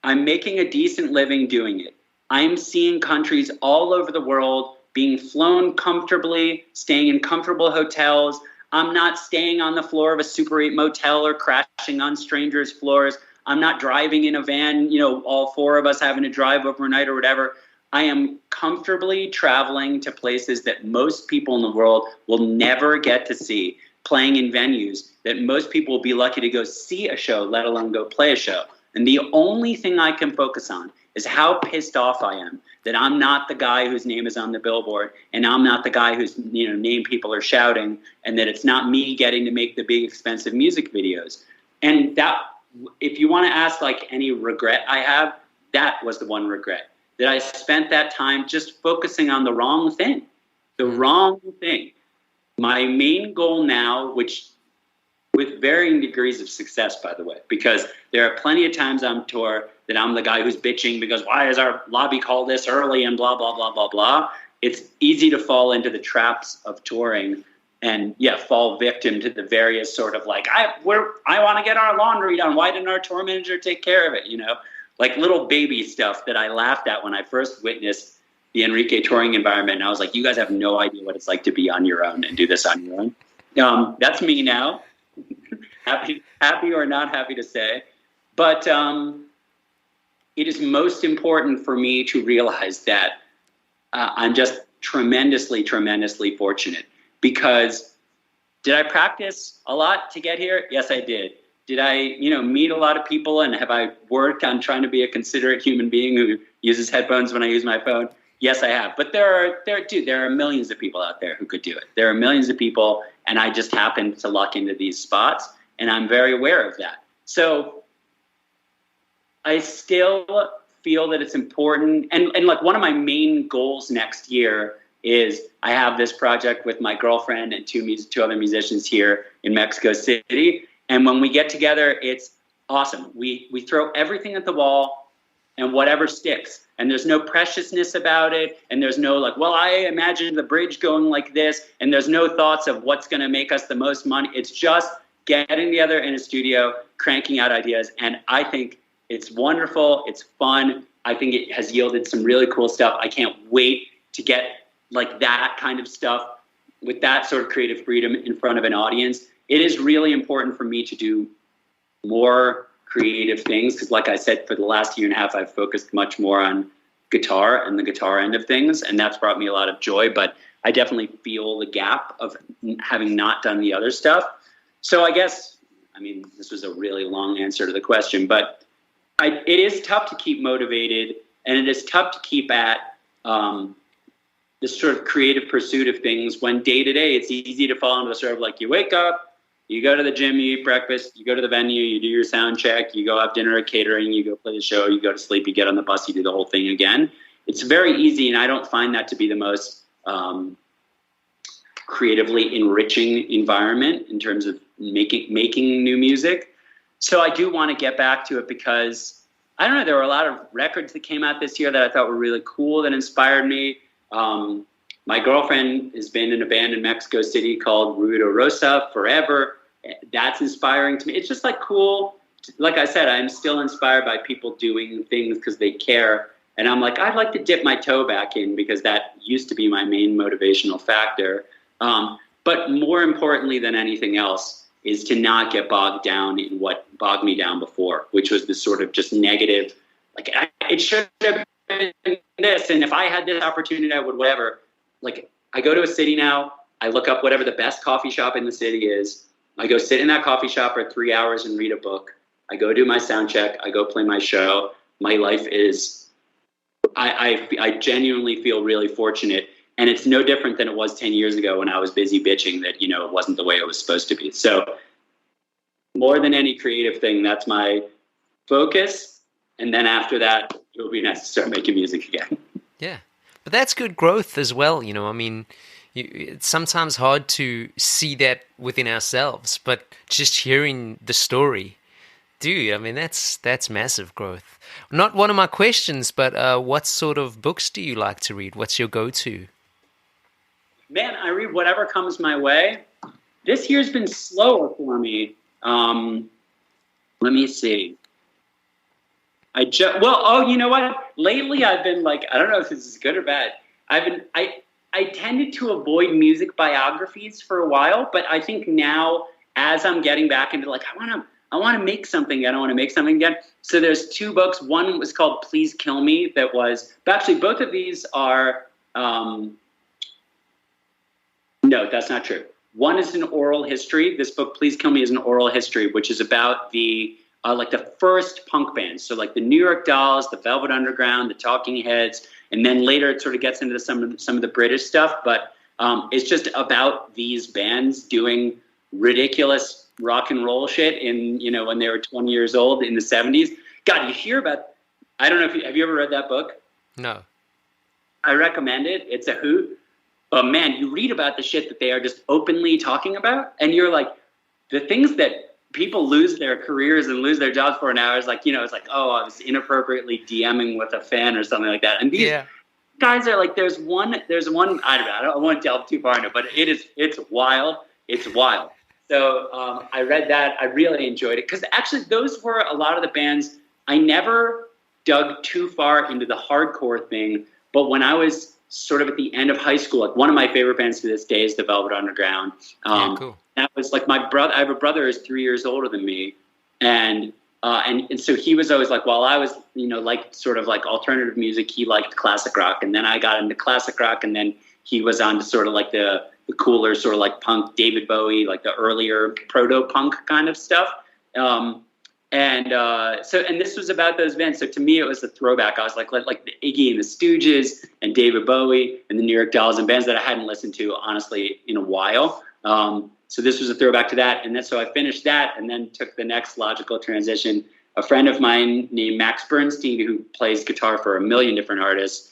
I'm making a decent living doing it. I'm seeing countries all over the world being flown comfortably, staying in comfortable hotels. I'm not staying on the floor of a Super 8 motel or crashing on strangers' floors. I'm not driving in a van, all 4 of us having to drive overnight or whatever. I am comfortably traveling to places that most people in the world will never get to see, playing in venues that most people will be lucky to go see a show, let alone go play a show. And the only thing I can focus on is how pissed off I am that I'm not the guy whose name is on the billboard, and I'm not the guy whose name people are shouting, and that it's not me getting to make the big expensive music videos. And that, if you want to ask like any regret I have, that was the one regret, that I spent that time just focusing on the wrong thing. My main goal now, which with varying degrees of success, by the way, because there are plenty of times on tour that I'm the guy who's bitching because why is our lobby call this early and blah, blah, blah, blah, blah. It's easy to fall into the traps of touring and, fall victim to the various sort of like, I want to get our laundry done. Why didn't our tour manager take care of it? Like little baby stuff that I laughed at when I first witnessed the Enrique touring environment. And I was like, you guys have no idea what it's like to be on your own and do this on your own. That's me now. happy or not happy to say. But it is most important for me to realize that I'm just tremendously, tremendously fortunate. Because did I practice a lot to get here? Yes, I did. Did I, meet a lot of people, and have I worked on trying to be a considerate human being who uses headphones when I use my phone? Yes, I have. But there are millions of people out there who could do it. There are millions of people, and I just happen to luck into these spots, and I'm very aware of that. So I still feel that it's important. And like one of my main goals next year is I have this project with my girlfriend and two other musicians here in Mexico City. And when we get together, it's awesome. We throw everything at the wall and whatever sticks. And there's no preciousness about it. And there's no like, well, I imagine the bridge going like this. And there's no thoughts of what's going to make us the most money. It's just getting together in a studio, cranking out ideas. And I think it's wonderful. It's fun. I think it has yielded some really cool stuff. I can't wait to get like that kind of stuff with that sort of creative freedom in front of an audience. It is really important for me to do more creative things because, like I said, for the last year and a half, I've focused much more on guitar and the guitar end of things, and that's brought me a lot of joy. But I definitely feel the gap of having not done the other stuff. So I guess, this was a really long answer to the question, but it is tough to keep motivated, and it is tough to keep at this sort of creative pursuit of things when day to day it's easy to fall into the sort of like you wake up, you go to the gym, you eat breakfast, you go to the venue, you do your sound check, you go have dinner at catering, you go play the show, you go to sleep, you get on the bus, you do the whole thing again. It's very easy, and I don't find that to be the most creatively enriching environment in terms of making new music. So I do want to get back to it because, I don't know, there were a lot of records that came out this year that I thought were really cool, that inspired me. My girlfriend has been in a band in Mexico City called Ruido Rosa forever. That's inspiring to me. It's just like cool. Like I said, I'm still inspired by people doing things because they care. And I'm like, I'd like to dip my toe back in because that used to be my main motivational factor. But more importantly than anything else, is to not get bogged down in what bogged me down before, which was this sort of just negative, like it should have been this, and if I had this opportunity, I would whatever. Like I go to a city now, I look up whatever the best coffee shop in the city is. I go sit in that coffee shop for 3 hours and read a book. I go do my sound check. I go play my show. My life is, I genuinely feel really fortunate. And it's no different than it was 10 years ago when I was busy bitching that, it wasn't the way it was supposed to be. So more than any creative thing, that's my focus. And then after that, it will be nice to start making music again. Yeah. But that's good growth as well. I mean, it's sometimes hard to see that within ourselves, but just hearing the story, dude, I mean, that's massive growth. Not one of my questions, but what sort of books do you like to read? What's your go-to? Man, I read whatever comes my way. This year's been slower for me. Let me see. You know what? Lately I've been like, I don't know if this is good or bad. I tended to avoid music biographies for a while, but I think now as I'm getting back into like, I want to make something again. I want to make something again. So there's 2 books. One was called Please Kill Me. But actually both of these are, no, that's not true. One is an oral history. This book, Please Kill Me, is an oral history, which is about the first punk bands. So like the New York Dolls, the Velvet Underground, the Talking Heads, and then later it sort of gets into some of the British stuff. But it's just about these bands doing ridiculous rock and roll shit when they were 20 years old in the 70s. God, you hear about, I don't know have you ever read that book? No. I recommend it. It's a hoot. But man, you read about the shit that they are just openly talking about, and you're like, the things that people lose their careers and lose their jobs for now is like, it's like, oh, I was inappropriately DMing with a fan or something like that. And these guys are like, there's one, I don't want to delve too far into it, but it's wild. It's wild. So I read that. I really enjoyed it because actually those were a lot of the bands. I never dug too far into the hardcore thing, but when I was sort of at the end of high school, like one of my favorite bands to this day is the Velvet Underground. Cool. That was like my brother. I have a brother who's 3 years older than me, and so he was always like, while I was like sort of like alternative music, he liked classic rock, and then I got into classic rock, and then he was on to sort of like the cooler sort of like punk, David Bowie, like the earlier proto punk kind of stuff. And this was about those bands. So to me, it was a throwback. I was like the Iggy and the Stooges and David Bowie and the New York Dolls and bands that I hadn't listened to, honestly, in a while. So this was a throwback to that. And then so I finished that and then took the next logical transition. A friend of mine named Max Bernstein, who plays guitar for a million different artists,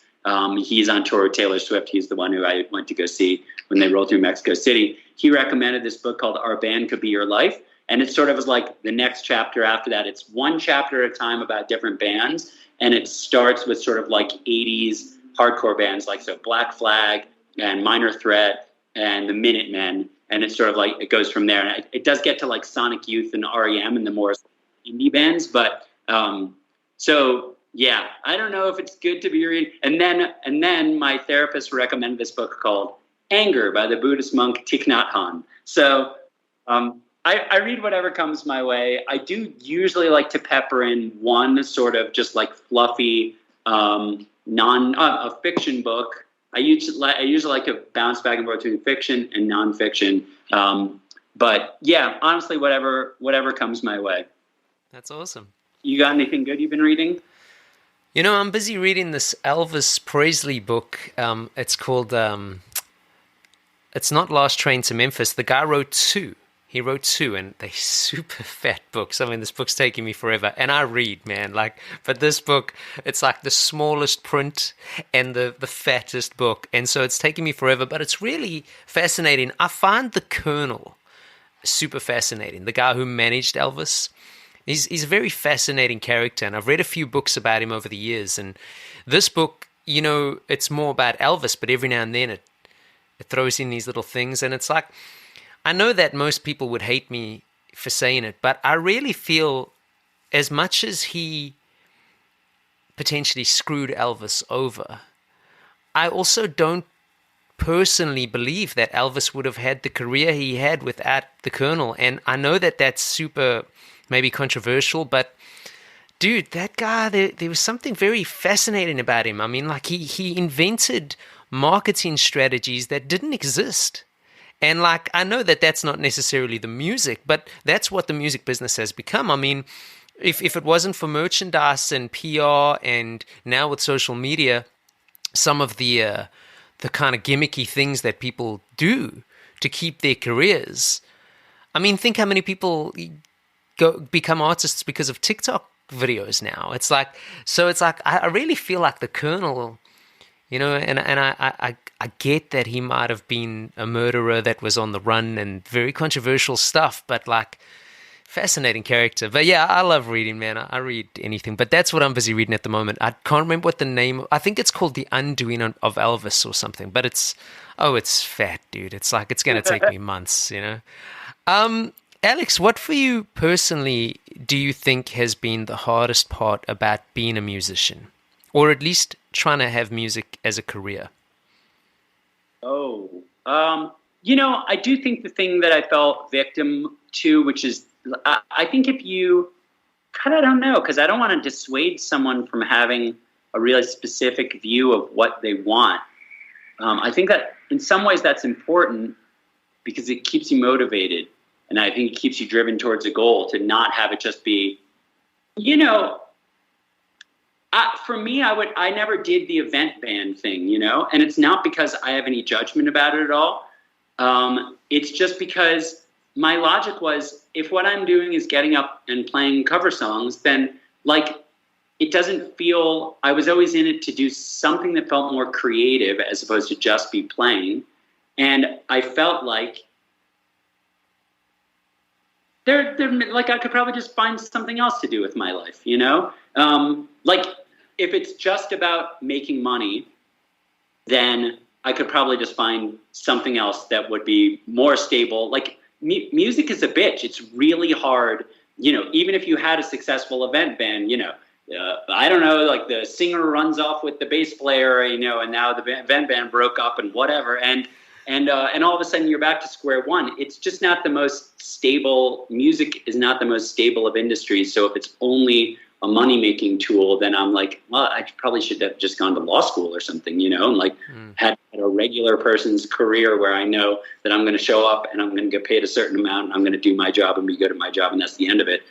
he's on tour with Taylor Swift. He's the one who I went to go see when they rolled through Mexico City. He recommended this book called Our Band Could Be Your Life. And it sort of was like the next chapter after that. It's one chapter at a time about different bands. And it starts with sort of like 80s hardcore bands, like so Black Flag and Minor Threat and the Minutemen. And it's sort of like, it goes from there. And it does get to like Sonic Youth and REM and the more indie bands. But so, yeah, I don't know if it's good to be reading. And then my therapist recommended this book called Anger by the Buddhist monk Thich Nhat Hanh. So, I read whatever comes my way. I do usually like to pepper in one sort of just like fluffy, a fiction book. I usually like to bounce back and forth between fiction and nonfiction. But yeah, honestly, whatever comes my way. That's awesome. You got anything good you've been reading? I'm busy reading this Elvis Presley book. It's called, it's not Last Train to Memphis. The guy wrote 2. He wrote 2, and they're super fat books. I mean, this book's taking me forever. And I read, man. But this book, it's like the smallest print and the fattest book. And so it's taking me forever, but it's really fascinating. I find the Colonel super fascinating. The guy who managed Elvis. He's a very fascinating character, and I've read a few books about him over the years. And this book, it's more about Elvis, but every now and then it throws in these little things, and it's like, I know that most people would hate me for saying it, but I really feel as much as he potentially screwed Elvis over, I also don't personally believe that Elvis would have had the career he had without the Colonel. And I know that that's super maybe controversial, but dude, that guy, there was something very fascinating about him. I mean, like he invented marketing strategies that didn't exist. And like, I know that that's not necessarily the music, but that's what the music business has become. I mean, if it wasn't for merchandise and PR and now with social media, some of the kind of gimmicky things that people do to keep their careers. I mean, think how many people become artists because of TikTok videos now. It's like, so it's like, I really feel like the Colonel, you know, and I get that he might have been a murderer that was on the run and very controversial stuff, but like, fascinating character. But yeah, I love reading, man. I read anything, but that's what I'm busy reading at the moment. I can't remember what the name, I think it's called The Undoing of Elvis or something, but it's fat, dude. It's like, it's going to take me months, you know? Alex, what for you personally do you think has been the hardest part about being a musician, or at least trying to have music as a career? You know, I do think the thing that I felt victim to, which is, I think if you, God, I don't know, because I don't want to dissuade someone from having a really specific view of what they want. I think that in some ways that's important because it keeps you motivated. And I think it keeps you driven towards a goal, to not have it just be, you know, for me, I never did the event band thing, you know, and it's not because I have any judgment about it at all. It's just because my logic was, if what I'm doing is getting up and playing cover songs, then like, it doesn't feel, I was always in it to do something that felt more creative as opposed to just be playing. And I felt like like I could probably just find something else to do with my life, you know? Like if it's just about making money, then I could probably just find something else that would be more stable. Like music is a bitch. It's really hard, you know, even if you had a successful event band, you know, I don't know, like the singer runs off with the bass player, you know, and now the event band broke up and whatever. And all of a sudden you're back to square one. It's just not the most stable. Music is not the most stable of industries. So if it's only a money-making tool, then I'm like, well, I probably should have just gone to law school or something, you know, and like had a regular person's career where I know that I'm going to show up and I'm going to get paid a certain amount and I'm going to do my job and be good at my job, and that's the end of it.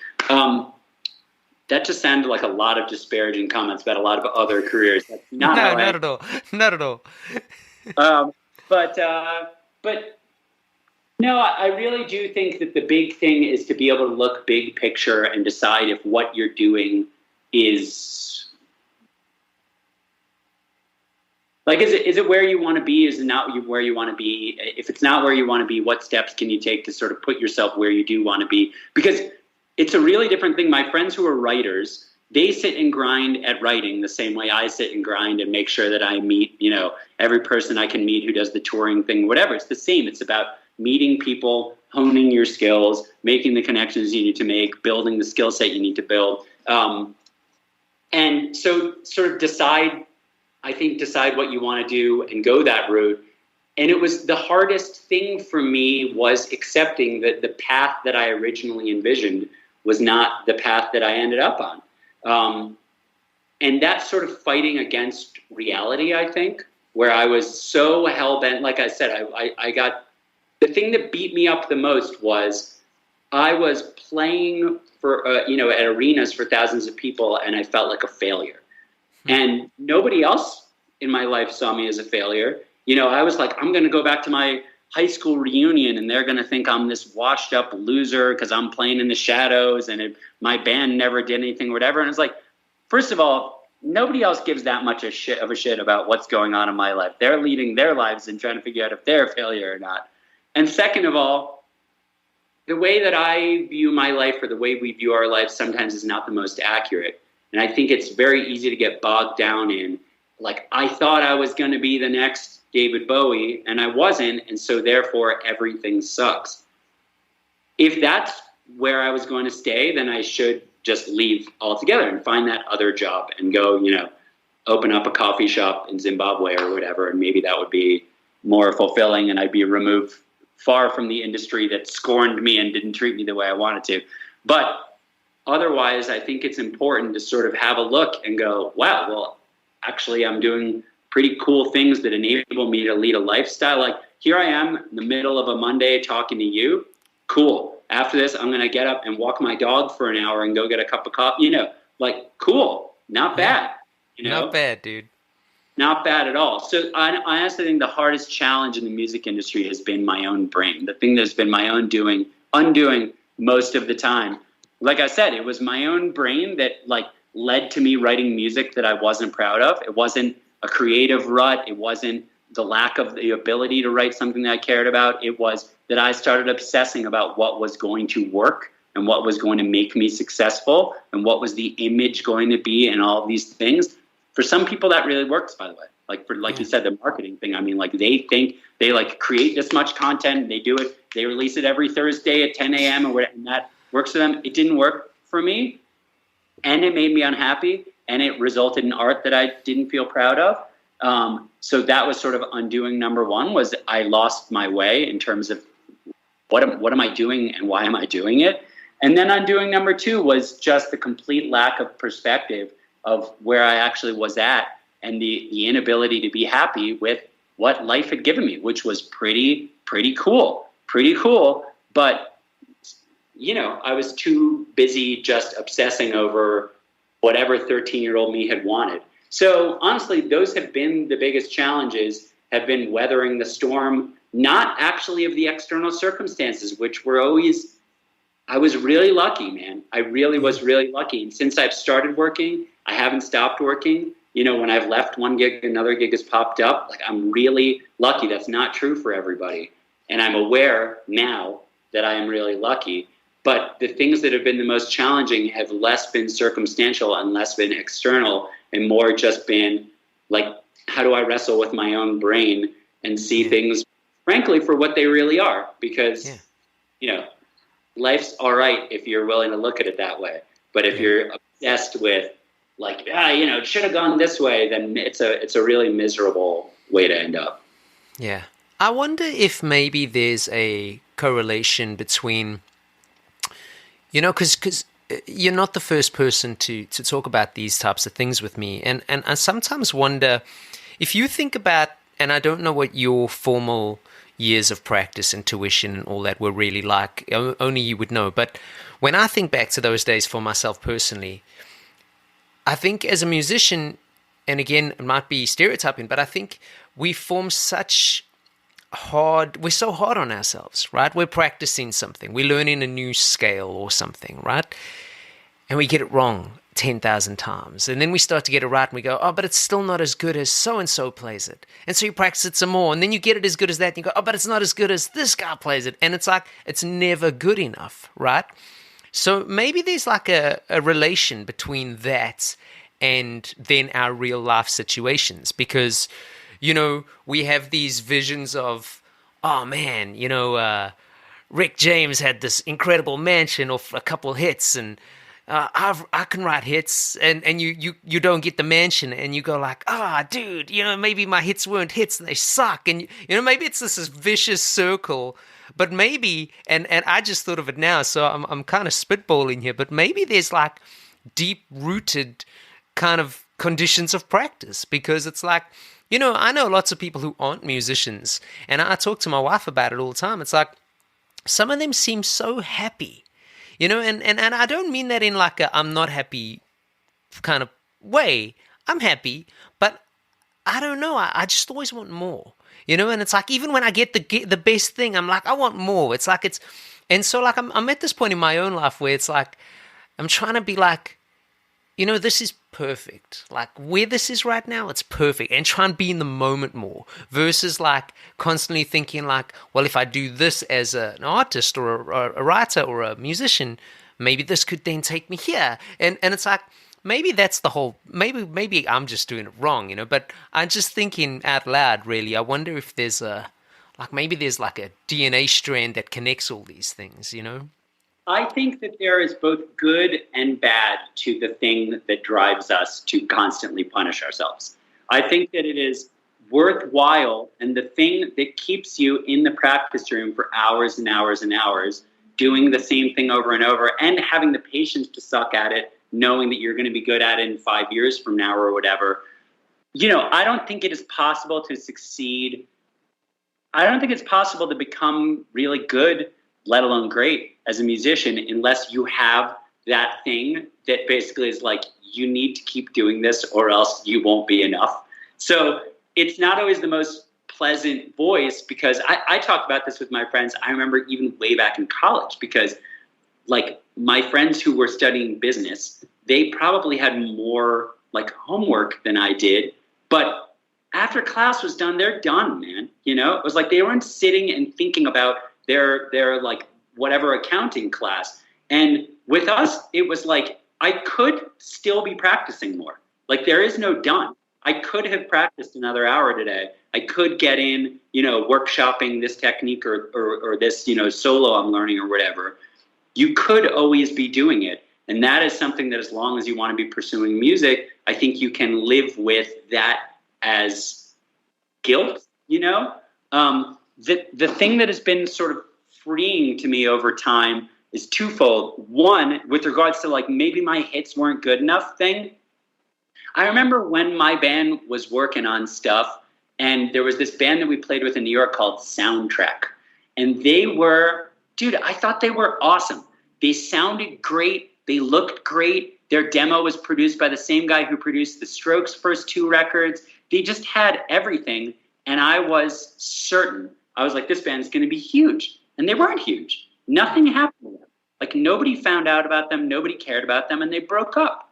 That just sounded like a lot of disparaging comments about a lot of other careers. That's not at all. Not at all. But no, I really do think that the big thing is to be able to look big picture and decide if what you're doing is like, is it where you want to be? Is it not where you want to be? If it's not where you want to be, what steps can you take to sort of put yourself where you do want to be? Because it's a really different thing. My friends who are writers, they sit and grind at writing the same way I sit and grind and make sure that I meet, you know, every person I can meet who does the touring thing, whatever. It's the same. It's about meeting people, honing your skills, making the connections you need to make, building the skill set you need to build. And so sort of decide what you want to do and go that route. And it was the hardest thing for me was accepting that the path that I originally envisioned was not the path that I ended up on. And that's sort of fighting against reality, I think, where I was so hell-bent. Like I said, I got, the thing that beat me up the most was I was playing for, you know, at arenas for thousands of people, and I felt like a failure. And nobody else in my life saw me as a failure. You know, I was like, I'm going to go back to my high school reunion and they're going to think I'm this washed up loser because I'm playing in the shadows and my band never did anything or whatever. And it's like, first of all, nobody else gives that much of a shit about what's going on in my life. They're leading their lives and trying to figure out if they're a failure or not. And second of all, the way that I view my life or the way we view our lives sometimes is not the most accurate. And I think it's very easy to get bogged down in, like, I thought I was going to be the next David Bowie, and I wasn't, and so therefore everything sucks. If that's where I was going to stay, then I should just leave altogether and find that other job and go, you know, open up a coffee shop in Zimbabwe or whatever, and maybe that would be more fulfilling, and I'd be removed far from the industry that scorned me and didn't treat me the way I wanted to. But otherwise, I think it's important to sort of have a look and go, wow, well, actually, I'm doing pretty cool things that enable me to lead a lifestyle. Like, here I am in the middle of a Monday talking to you. Cool. After this, I'm going to get up and walk my dog for an hour and go get a cup of coffee. Like, cool. Not bad. Not bad, dude. Not bad at all. So I honestly think the hardest challenge in the music industry has been my own brain. The thing that's been my own undoing most of the time. Like I said, it was my own brain that led to me writing music that I wasn't proud of. It wasn't a creative rut. It wasn't the lack of the ability to write something that I cared about. It was that I started obsessing about what was going to work and what was going to make me successful and what was the image going to be and all of these things. For some people, that really works, by the way. You said, the marketing thing. I mean, they think they create this much content, and they do it. They release it every Thursday at 10 a.m. and that works for them. It didn't work for me, and it made me unhappy, and it resulted in art that I didn't feel proud of. So that was sort of undoing number one. Was I lost my way in terms of what am I doing and why am I doing it? And then undoing number two was just the complete lack of perspective of where I actually was at, and the inability to be happy with what life had given me, which was pretty cool. But, I was too busy just obsessing over whatever 13-year-old me had wanted. So honestly, those have been the biggest challenges, have been weathering the storm, not actually of the external circumstances, which were always, I was really lucky, man. I really was really lucky. And since I've started working, I haven't stopped working. When I've left one gig, another gig has popped up. I'm really lucky. That's not true for everybody. And I'm aware now that I am really lucky. But the things that have been the most challenging have less been circumstantial and less been external, and more just been how do I wrestle with my own brain and see things, frankly, for what they really are? Because, life's all right if you're willing to look at it that way. But if you're obsessed with it should have gone this way, then it's a really miserable way to end up. Yeah. I wonder if maybe there's a correlation between, because you're not the first person to talk about these types of things with me. And I sometimes wonder if you think about, and I don't know what your formal years of practice and tuition and all that were really like, only you would know. But when I think back to those days for myself personally, I think as a musician, and again, it might be stereotyping, but I think we're so hard on ourselves, right? We're practicing something. We're learning a new scale or something, right? And we get it wrong 10,000 times. And then we start to get it right and we go, oh, but it's still not as good as so-and-so plays it. And so you practice it some more and then you get it as good as that. And you go, oh, but it's not as good as this guy plays it. And it's it's never good enough, right? So maybe there's a relation between that and then our real life situations, because, we have these visions of, oh man, Rick James had this incredible mansion of a couple hits, and I can write hits, and you don't get the mansion, and you go dude, maybe my hits weren't hits and they suck, and maybe it's this vicious circle. But maybe, and I just thought of it now, so I'm kind of spitballing here, but maybe there's deep-rooted kind of conditions of practice, because it's I know lots of people who aren't musicians, and I talk to my wife about it all the time. It's some of them seem so happy, and I don't mean that in a I'm not happy kind of way. I'm happy, but I don't know, I just always want more. And it's even when I get the best thing, I'm I want more. It's and so I'm at this point in my own life where it's I'm trying to be this is perfect. Where this is right now, it's perfect. And try and be in the moment more versus constantly thinking well, if I do this as an artist or a writer or a musician, maybe this could then take me here. And it's maybe that's the whole, maybe I'm just doing it wrong, but I'm just thinking out loud, really. I wonder if there's maybe there's a DNA strand that connects all these things, I think that there is both good and bad to the thing that drives us to constantly punish ourselves. I think that it is worthwhile and the thing that keeps you in the practice room for hours and hours and hours, doing the same thing over and over, and having the patience to suck at it, knowing that you're going to be good at it in 5 years from now or whatever. I don't think it is possible to succeed. I don't think it's possible to become really good, let alone great, as a musician, unless you have that thing that basically is like, you need to keep doing this or else you won't be enough. So it's not always the most pleasant voice, because I talk about this with my friends. I remember even way back in college, because like my friends who were studying business, they probably had more like homework than I did. But after class was done, they're done, man. It was like they weren't sitting and thinking about their like whatever accounting class. And with us, it was like I could still be practicing more. Like there is no done. I could have practiced another hour today. I could get in, workshopping this technique or this, solo I'm learning or whatever. You could always be doing it. And that is something that, as long as you want to be pursuing music, I think you can live with that as guilt, The thing that has been sort of freeing to me over time is twofold. One, with regards to like maybe my hits weren't good enough thing. I remember when my band was working on stuff, and there was this band that we played with in New York called Soundtrack. And they were, dude, I thought they were awesome. They sounded great. They looked great. Their demo was produced by the same guy who produced the Strokes' first 2 records. They just had everything. And I was certain. I was like, this band's going to be huge. And they weren't huge. Nothing happened to them. Like nobody found out about them. Nobody cared about them. And they broke up.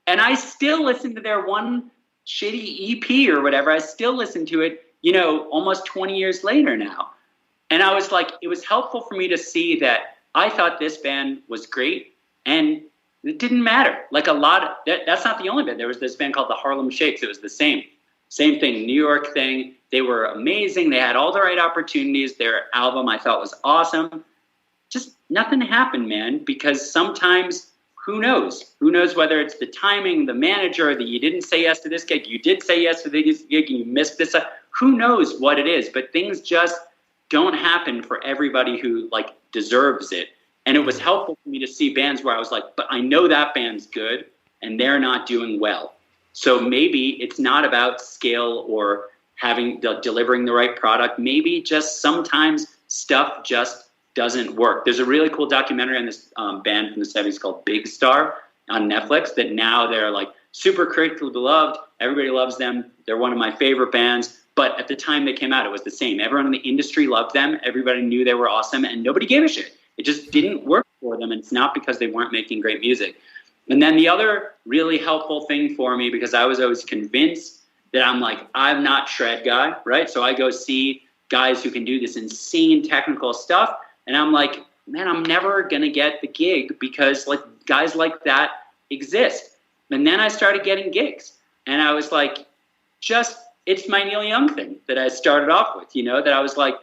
And I still listen to their one shitty EP or whatever. I still listen to it, almost 20 years later now. And I was like, it was helpful for me to see that I thought this band was great, and it didn't matter. Like that's not the only band. There was this band called the Harlem Shakes. It was the same thing, New York thing. They were amazing. They had all the right opportunities. Their album I thought was awesome. Just nothing happened, man, because sometimes, who knows? Who knows whether it's the timing, the manager, that you didn't say yes to this gig, you did say yes to this gig, and you missed this. Who knows what it is? But things just don't happen for everybody who like deserves it. And it was helpful for me to see bands where I was like, but I know that band's good and they're not doing well. So maybe it's not about scale or delivering the right product. Maybe just sometimes stuff just doesn't work. There's a really cool documentary on this band from the 70s called Big Star on Netflix that now they're like super critically beloved. Everybody loves them. They're one of my favorite bands. But at the time they came out, it was the same. Everyone in the industry loved them. Everybody knew they were awesome, and nobody gave a shit. It just didn't work for them, and it's not because they weren't making great music. And then the other really helpful thing for me, because I was always convinced that I'm not shred guy, right? So I go see guys who can do this insane technical stuff, and I'm like, man, I'm never going to get the gig because like guys like that exist. And then I started getting gigs, and I was like, it's my Neil Young thing that I started off with, that I was like,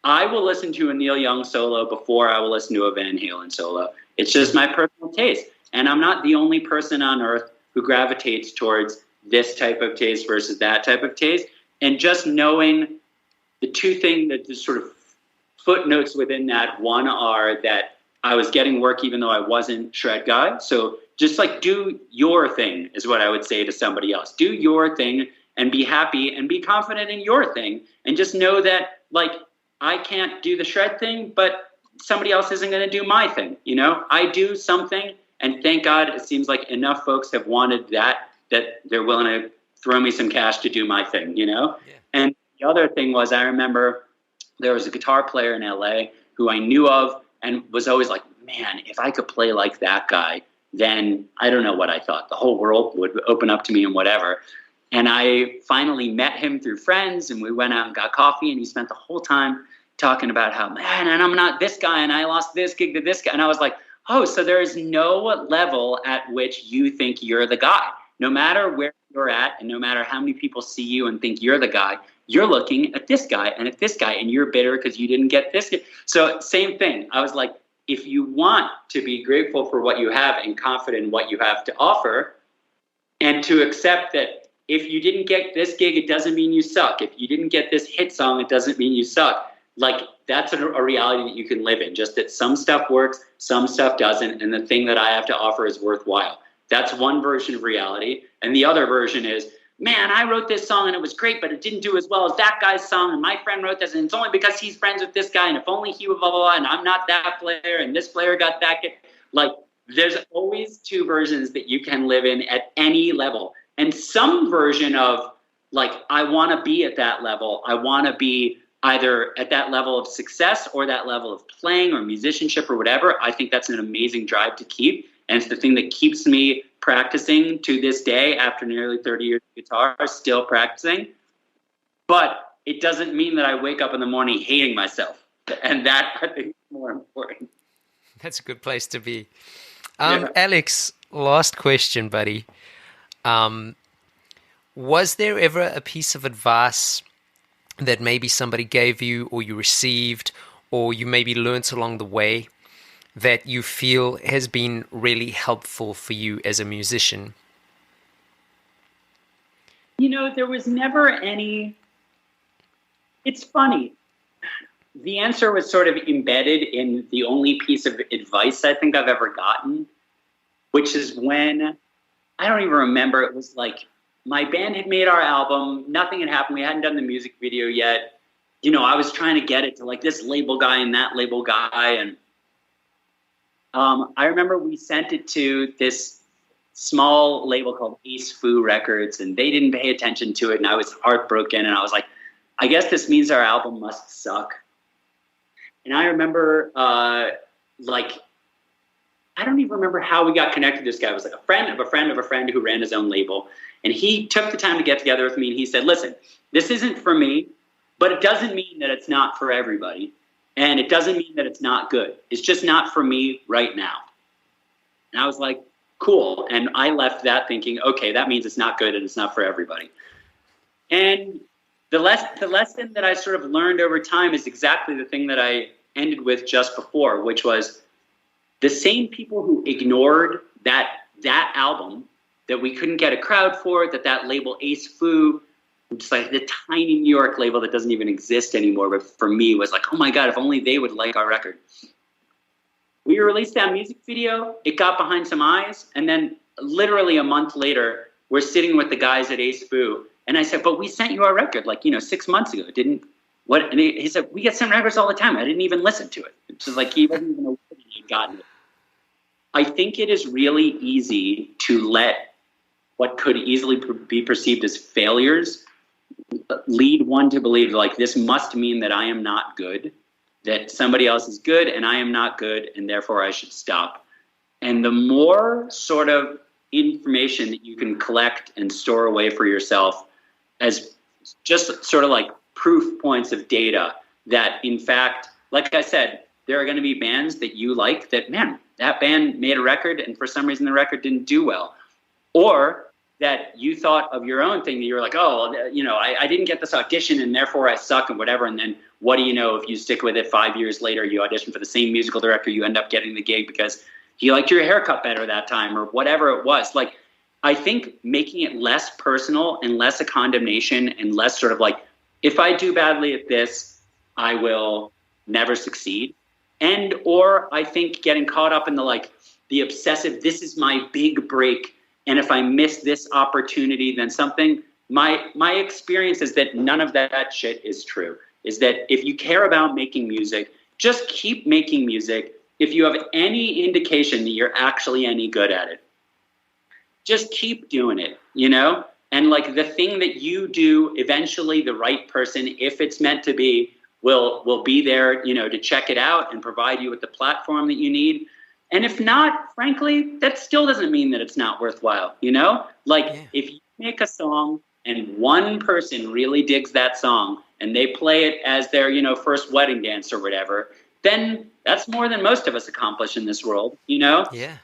I will listen to a Neil Young solo before I will listen to a Van Halen solo. It's just my personal taste. And I'm not the only person on earth who gravitates towards this type of taste versus that type of taste. And just knowing the two things that the sort of footnotes within that, one are that I was getting work even though I wasn't shred guy. So just like do your thing is what I would say to somebody else. Do your thing and be happy and be confident in your thing. And just know that like I can't do the shred thing, but somebody else isn't going to do my thing. I do something, and thank God it seems like enough folks have wanted that they're willing to throw me some cash to do my thing, Yeah. And the other thing was, I remember there was a guitar player in LA who I knew of and was always like, man, if I could play like that guy, then I don't know what I thought. The whole world would open up to me and whatever. And I finally met him through friends, and we went out and got coffee, and he spent the whole time talking about how, man, and I'm not this guy, and I lost this gig to this guy. And I was like, oh, so there is no level at which you think you're the guy. No matter where you're at, and no matter how many people see you and think you're the guy, you're looking at this guy and at this guy, and you're bitter because you didn't get this. So same thing. I was like, if you want to be grateful for what you have and confident in what you have to offer, and to accept that if you didn't get this gig, it doesn't mean you suck. If you didn't get this hit song, it doesn't mean you suck. Like, that's a reality that you can live in. Just that some stuff works, some stuff doesn't, and the thing that I have to offer is worthwhile. That's one version of reality. And the other version is, man, I wrote this song and it was great, but it didn't do as well as that guy's song, and my friend wrote this, and it's only because he's friends with this guy, and if only he would blah, blah, blah, and I'm not that player, and this player got that gig. Like, there's always two versions that you can live in at any level. And some version of, like, I want to be at that level. I want to be either at that level of success or that level of playing or musicianship or whatever. I think that's an amazing drive to keep. And it's the thing that keeps me practicing to this day after nearly 30 years of guitar, still practicing. But it doesn't mean that I wake up in the morning hating myself. And that, I think, is more important. That's a good place to be. Yeah. Alex, last question, buddy. Was there ever a piece of advice that maybe somebody gave you or you received or you maybe learnt along the way that you feel has been really helpful for you as a musician? You know, there was never any... It's funny. The answer was sort of embedded in the only piece of advice I think I've ever gotten, which is when, I don't even remember, it was like my band had made our album, nothing had happened, we hadn't done the music video yet. You know, I was trying to get it to like this label guy and that label guy, and I remember we sent it to this small label called Ace Foo Records, and they didn't pay attention to it, and I was heartbroken, and I was like, I guess this means our album must suck. And I remember, like, I don't even remember how we got connected to this guy. It was like a friend of a friend of a friend who ran his own label. And he took the time to get together with me, and he said, listen, this isn't for me, but it doesn't mean that it's not for everybody. And it doesn't mean that it's not good. It's just not for me right now. And I was like, cool. And I left that thinking, okay, that means it's not good and it's not for everybody. And the lesson that I sort of learned over time is exactly the thing that I ended with just before, which was the same people who ignored that album, that we couldn't get a crowd for, that label Ace Foo, just like the tiny New York label that doesn't even exist anymore, but for me was like, oh my God, if only they would like our record. We released that music video, it got behind some eyes, and then literally a month later, we're sitting with the guys at Ace Foo, and I said, but we sent you our record like, 6 months ago, didn't, what? And he said, we get sent records all the time, I didn't even listen to it. It's just like, he wasn't even aware that he had gotten it. I think it is really easy to let what could easily be perceived as failures lead one to believe, like, this must mean that I am not good, that somebody else is good and I am not good, and therefore I should stop. And the more sort of information that you can collect and store away for yourself as just sort of like proof points of data that, in fact, like I said, there are going to be bands that you like that, man, that band made a record and for some reason the record didn't do well. Or that you thought of your own thing that you were like, oh, I didn't get this audition and therefore I suck and whatever. And then what do you know, if you stick with it 5 years later, you audition for the same musical director, you end up getting the gig because he liked your haircut better that time or whatever it was. Like, I think making it less personal and less a condemnation and less sort of like, if I do badly at this, I will never succeed. And, or I think getting caught up in the obsessive, this is my big break, and if I miss this opportunity, then something, my experience is that none of that shit is true. Is that if you care about making music, just keep making music. If you have any indication that you're actually any good at it, just keep doing it, And like the thing that you do, eventually the right person, if it's meant to be, will be there, to check it out and provide you with the platform that you need. And if not, frankly, that still doesn't mean that it's not worthwhile, If you make a song and one person really digs that song and they play it as their, first wedding dance or whatever, then that's more than most of us accomplish in this world, Yeah.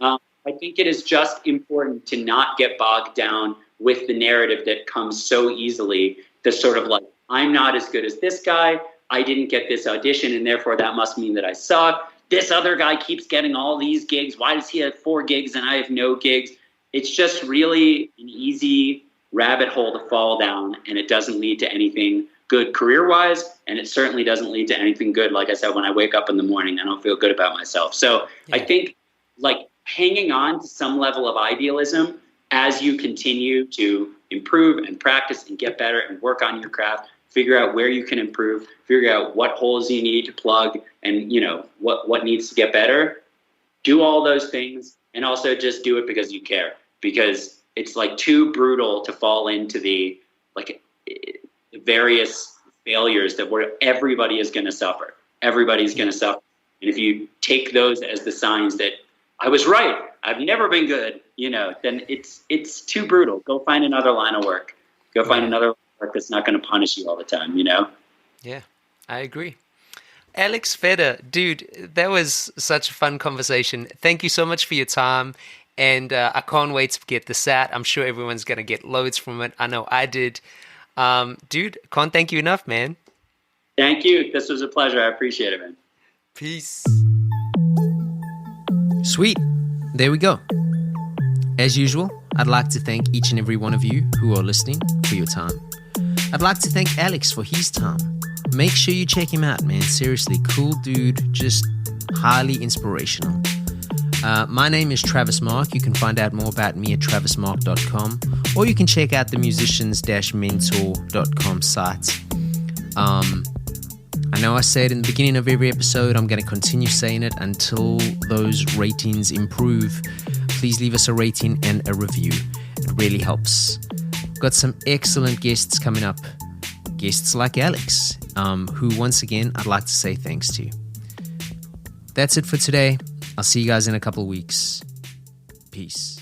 I think it is just important to not get bogged down with the narrative that comes so easily, the sort of like, I'm not as good as this guy, I didn't get this audition, and therefore that must mean that I suck. This other guy keeps getting all these gigs. Why does he have 4 gigs and I have no gigs? It's just really an easy rabbit hole to fall down, and it doesn't lead to anything good career-wise, and it certainly doesn't lead to anything good. Like I said, when I wake up in the morning, I don't feel good about myself. So I think like hanging on to some level of idealism as you continue to improve and practice and get better and work on your craft, figure out where you can improve, figure out what holes you need to plug, and what needs to get better. Do all those things, and also just do it because you care, because it's like too brutal to fall into the various failures that where everybody is going to suffer. Everybody's going to suffer. And if you take those as the signs that I was right, I've never been good, then it's too brutal. Go find another line of work. Go find another line of work that's not going to punish you all the time, Yeah, I agree. Alex Feder, dude, that was such a fun conversation. Thank you so much for your time. And I can't wait to get this out. I'm sure everyone's going to get loads from it. I know I did. Dude, can't thank you enough, man. Thank you. This was a pleasure. I appreciate it, man. Peace. Sweet. There we go. As usual, I'd like to thank each and every one of you who are listening for your time. I'd like to thank Alex for his time. Make sure you check him out, man. Seriously, cool dude, just highly inspirational. My name is Travis Mark. You can find out more about me at travismark.com, or you can check out the musicians-mentor.com site. I know I say it in the beginning of every episode. I'm going to continue saying it until those ratings improve. Please leave us a rating and a review. It really helps. Got some excellent guests coming up. Guests like Alex, who once again I'd like to say thanks to. That's it for today. I'll see you guys in a couple of weeks. Peace.